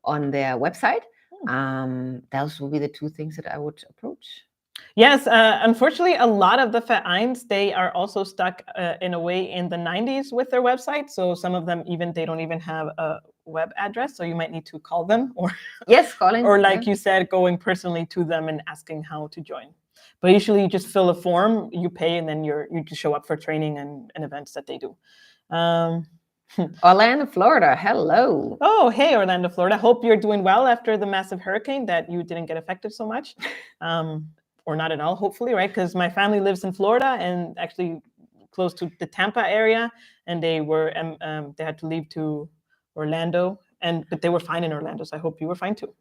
website. Those will be the two things that I would approach. Yes, unfortunately, a lot of the vereins, they are also stuck in a way in the 90s with their website. So some of them they don't even have a web address. So you might need to call them, or calling, or like you said, going personally to them and asking how to join. But usually you just fill a form, you pay, and then you just show up for training and events that they do. Orlando, Florida. Hello. Oh, hey, Orlando, Florida. Hope you're doing well after the massive hurricane, that you didn't get affected so much, or not at all, hopefully, right? Because my family lives in Florida and actually close to the Tampa area, and they had to leave to Orlando, but they were fine in Orlando, so I hope you were fine too.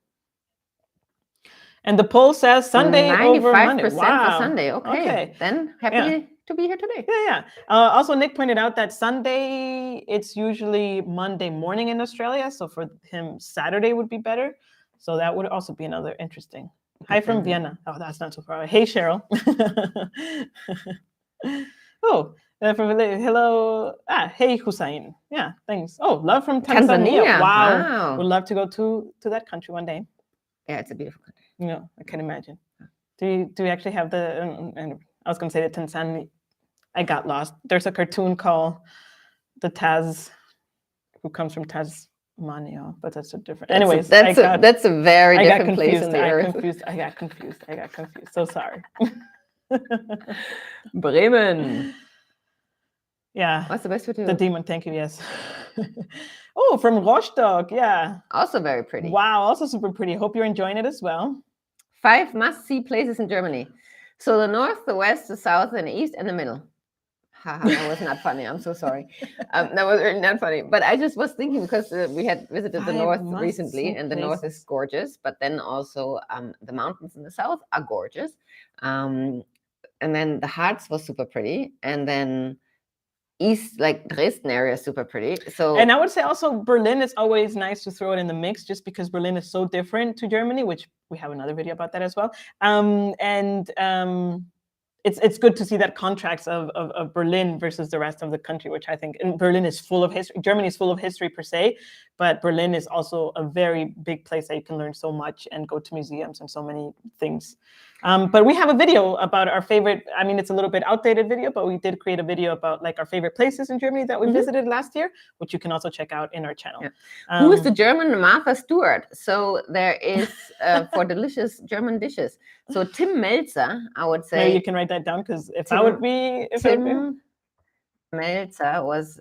And the poll says Sunday over Monday. 95% Wow. for Sunday. Okay. Then happy to be here today. Yeah. Also, Nick pointed out that Sunday, it's usually Monday morning in Australia. So for him, Saturday would be better. So that would also be another interesting. Hi from Vienna. Oh, that's not so far away. Hey, Cheryl. Oh, hello. Hey, Hussein. Yeah, thanings. Oh, love from Tanzania. Wow. Would love to go to that country one day. Yeah, it's a beautiful country. I can imagine. Do you actually have the? And I was going to say the Tanzania. I got lost. There's a cartoon called the Taz, who comes from Tasmania, but that's a different. Anyways, that's a very different place in the earth. I got confused. So sorry. Bremen. Yeah. What's the best way to? The demon. Thank you. Yes. Oh, from Rostock. Yeah. Also very pretty. Wow. Also super pretty. Hope you're enjoying it as well. 5 must-see places in Germany. So the north, the west, the south, and the east, and the middle. Haha, that was not funny. I'm so sorry. That was really not funny. But I just was thinking, because we had visited the north recently, and the north is gorgeous. But then also the mountains in the south are gorgeous. And then the Harz was super pretty. And then east, like Dresden area, is super pretty. So, and I would say also Berlin is always nice to throw it in the mix, just because Berlin is so different to Germany, which we have another video about that as well. It's good to see that contrast of Berlin versus the rest of the country, which I think, and Berlin is full of history. Germany is full of history per se, but Berlin is also a very big place that you can learn so much and go to museums and so many things. But we have a video about our favorite, I mean, it's a little bit outdated video, but we did create a video about like our favorite places in Germany that we visited last year, which you can also check out in our channel. Yeah. Who is the German Martha Stewart? So there is for delicious German dishes. So Tim Melzer, I would say. Maybe you can write that down, because Tim Melzer was,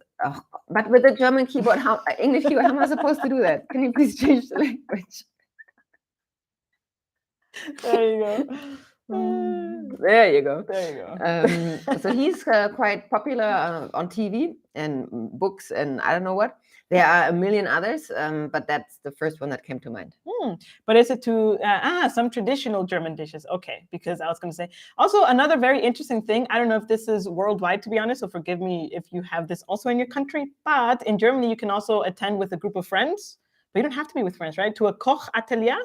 but with the German keyboard, English keyboard, how am I supposed to do that? Can you please change the language? There you go. There you go. So he's quite popular on TV and books and I don't know what. There are a million others, but that's the first one that came to mind. But is it to some traditional German dishes? Okay, because I was going to say also another very interesting thing. I don't know if this is worldwide, to be honest, so forgive me if you have this also in your country. But in Germany, you can also attend with a group of friends. But you don't have to be with friends, right? To a Koch atelier.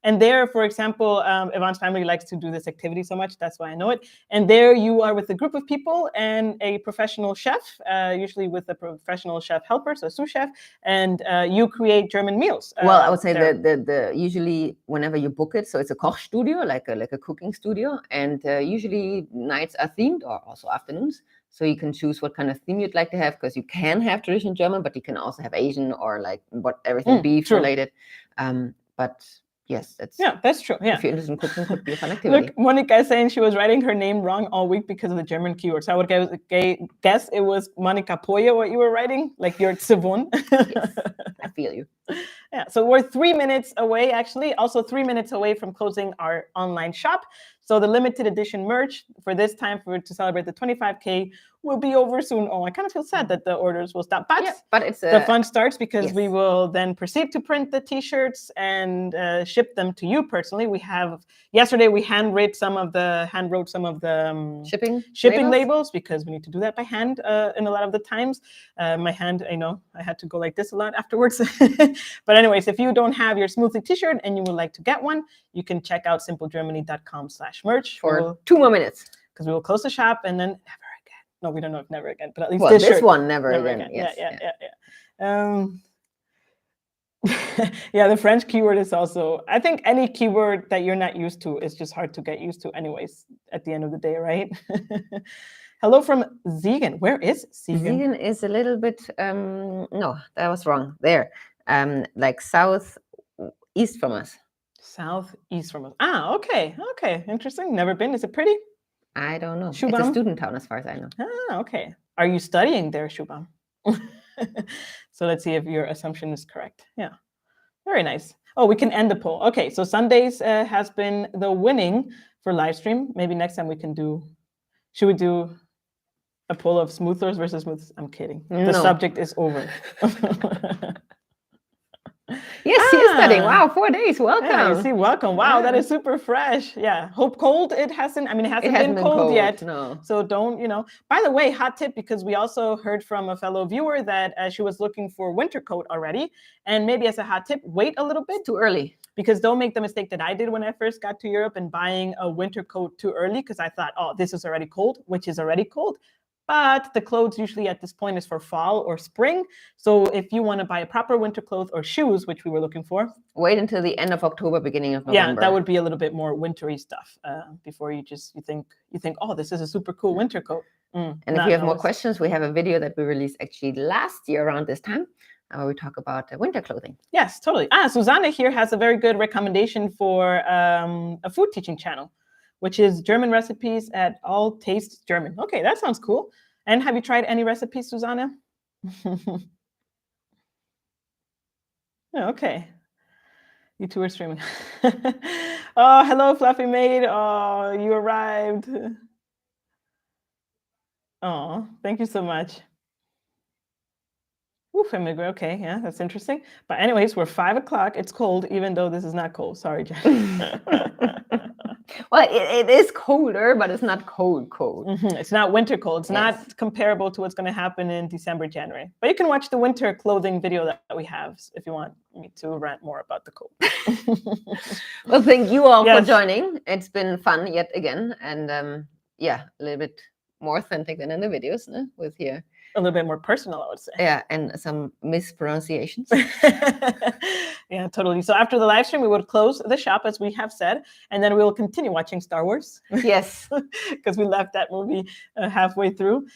And there, for example, Ivan's family likes to do this activity so much. That's why I know it. And there you are with a group of people and a professional chef, usually with a professional chef helper, so a sous chef, and you create German meals. Well, I would say the usually whenever you book it, so it's a Koch studio, like a cooking studio, and usually nights are themed, or also afternoons. So you can choose what kind of theme you'd like to have, because you can have traditional German, but you can also have Asian or like everything beef related. But yes, that's true. Yeah. If you're interested in cooking, could be a fun activity. Look, Monica is saying she was writing her name wrong all week because of the German keywords. So I would guess it was Monica Poya what you were writing, like your Zivon. Yes, I feel you. Yeah, so we're 3 minutes away, actually, also 3 minutes away from closing our online shop. So the limited edition merch for this time to celebrate the 25K will be over soon. Oh, I kind of feel sad that the orders will stop. But it's the fun starts, because we will then proceed to print the t-shirts and ship them to you personally. Yesterday we hand wrote some of the shipping labels, because we need to do that by hand in a lot of the times. My hand, I know, I had to go like this a lot afterwards. But anyways, if you don't have your Smoothie t-shirt and you would like to get one, you can check out simplegermany.com/merch for 2 more minutes, because we will close the shop and then never again. No, we don't know if never again, but at least this one never again. Yes. Yeah, the French keyword is also, I think any keyword that you're not used to is just hard to get used to anyways at the end of the day, right? Hello from Siegen. Where is Siegen? Siegen is a little bit, no, that was wrong. There, like southeast from us. Southeast from us. Okay. Interesting. Never been. Is it pretty? I don't know. Schubam? It's a student town as far as I know. Okay. Are you studying there, Shubham? So let's see if your assumption is correct. Yeah, very nice. Oh, we can end the poll. Okay, so Sundays has been the winning for live stream. Maybe next time we can do, should we do a poll of Smoothlers versus Smoothies? I'm kidding. The No. subject is over. Yes, you're studying. Wow, 4 days. Welcome. Yeah, you see, welcome. Wow, that Yeah. is super fresh. Yeah, hope cold. It hasn't. I mean, it hasn't, hasn't been been cold, cold, yet. no. So don't, By the way, hot tip, because we also heard from a fellow viewer that she was looking for winter coat already, and maybe as a hot tip, wait a little bit. It's too early. Because don't make the mistake that I did when I first got to Europe and buying a winter coat too early, because I thought, oh, this is already cold, which is already cold. But the clothes usually at this point is for fall or spring. So if you want to buy a proper winter clothes or shoes, which we were looking for, wait until the end of October, beginning of November. Yeah, that would be a little bit more wintry stuff before you think, oh, this is a super cool winter coat. And if you have more questions, we have a video that we released actually last year around this time, where we talk about winter clothing. Yes, totally. Susanna here has a very good recommendation for a food teaching channel, which is German recipes at All Tastes German. Okay, that sounds cool. And have you tried any recipes, Susanna? Okay. You two are streaming. Oh, hello, Fluffy Maid. Oh, you arrived. Oh, thank you so much. Oof, immigrant. Okay, yeah, that's interesting. But anyways, we're 5 o'clock. It's cold, even though this is not cold. Sorry, Jen. Well, it is colder, but it's not cold. It's not winter cold. It's not comparable to what's going to happen in December, January. But you can watch the winter clothing video that we have if you want me to rant more about the cold. Well, thank you all for joining. It's been fun yet again. And yeah, a little bit more authentic than in the videos, no? With here. A little bit more personal, I would say. Yeah, and some mispronunciations. Yeah, totally. So after the live stream, we would close the shop, as we have said, and then we will continue watching Star Wars. Yes. Because we left that movie halfway through.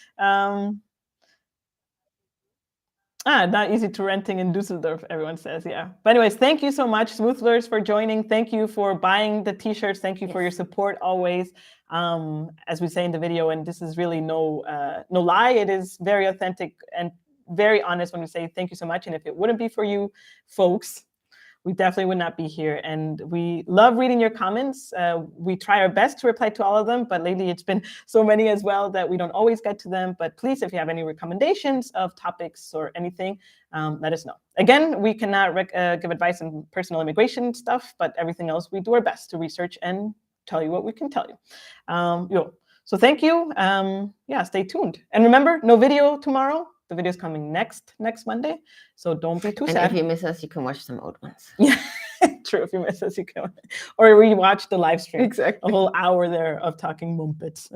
Not easy to renting in Dusseldorf, everyone says, yeah. But anyways, thank you so much, Smoothlers, for joining. Thank you for buying the t-shirts. Thank you for your support always. As we say in the video, and this is really no lie, it is very authentic and very honest when we say thank you so much. And if it wouldn't be for you folks, we definitely would not be here. And we love reading your comments. We try our best to reply to all of them, but lately it's been so many as well that we don't always get to them. But please, if you have any recommendations of topics or anything, let us know. Again, we cannot give advice on personal immigration stuff, but everything else we do our best to research and tell you what we can tell you. So thank you. Yeah, stay tuned. And remember, no video tomorrow. The video is coming next Monday, so don't be too sad. And if you miss us, you can watch some old ones. Yeah, true. If you miss us, you can, or rewatch the live stream. Exactly. A whole hour there of talking mumpets.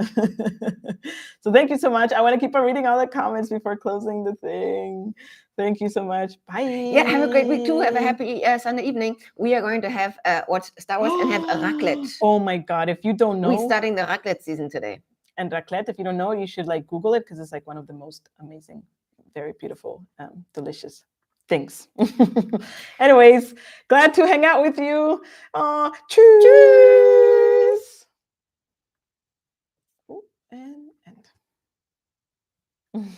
So thank you so much. I want to keep on reading all the comments before closing the thing. Thank you so much. Bye. Yeah, have a great week too. Have a happy Sunday evening. We are going to have watch Star Wars and have a raclette. Oh my God! If you don't know, we're starting the raclette season today. And raclette, if you don't know, you should Google it, because it's one of the most amazing, very beautiful, delicious things. Anyways, glad to hang out with you. Cheers. And end.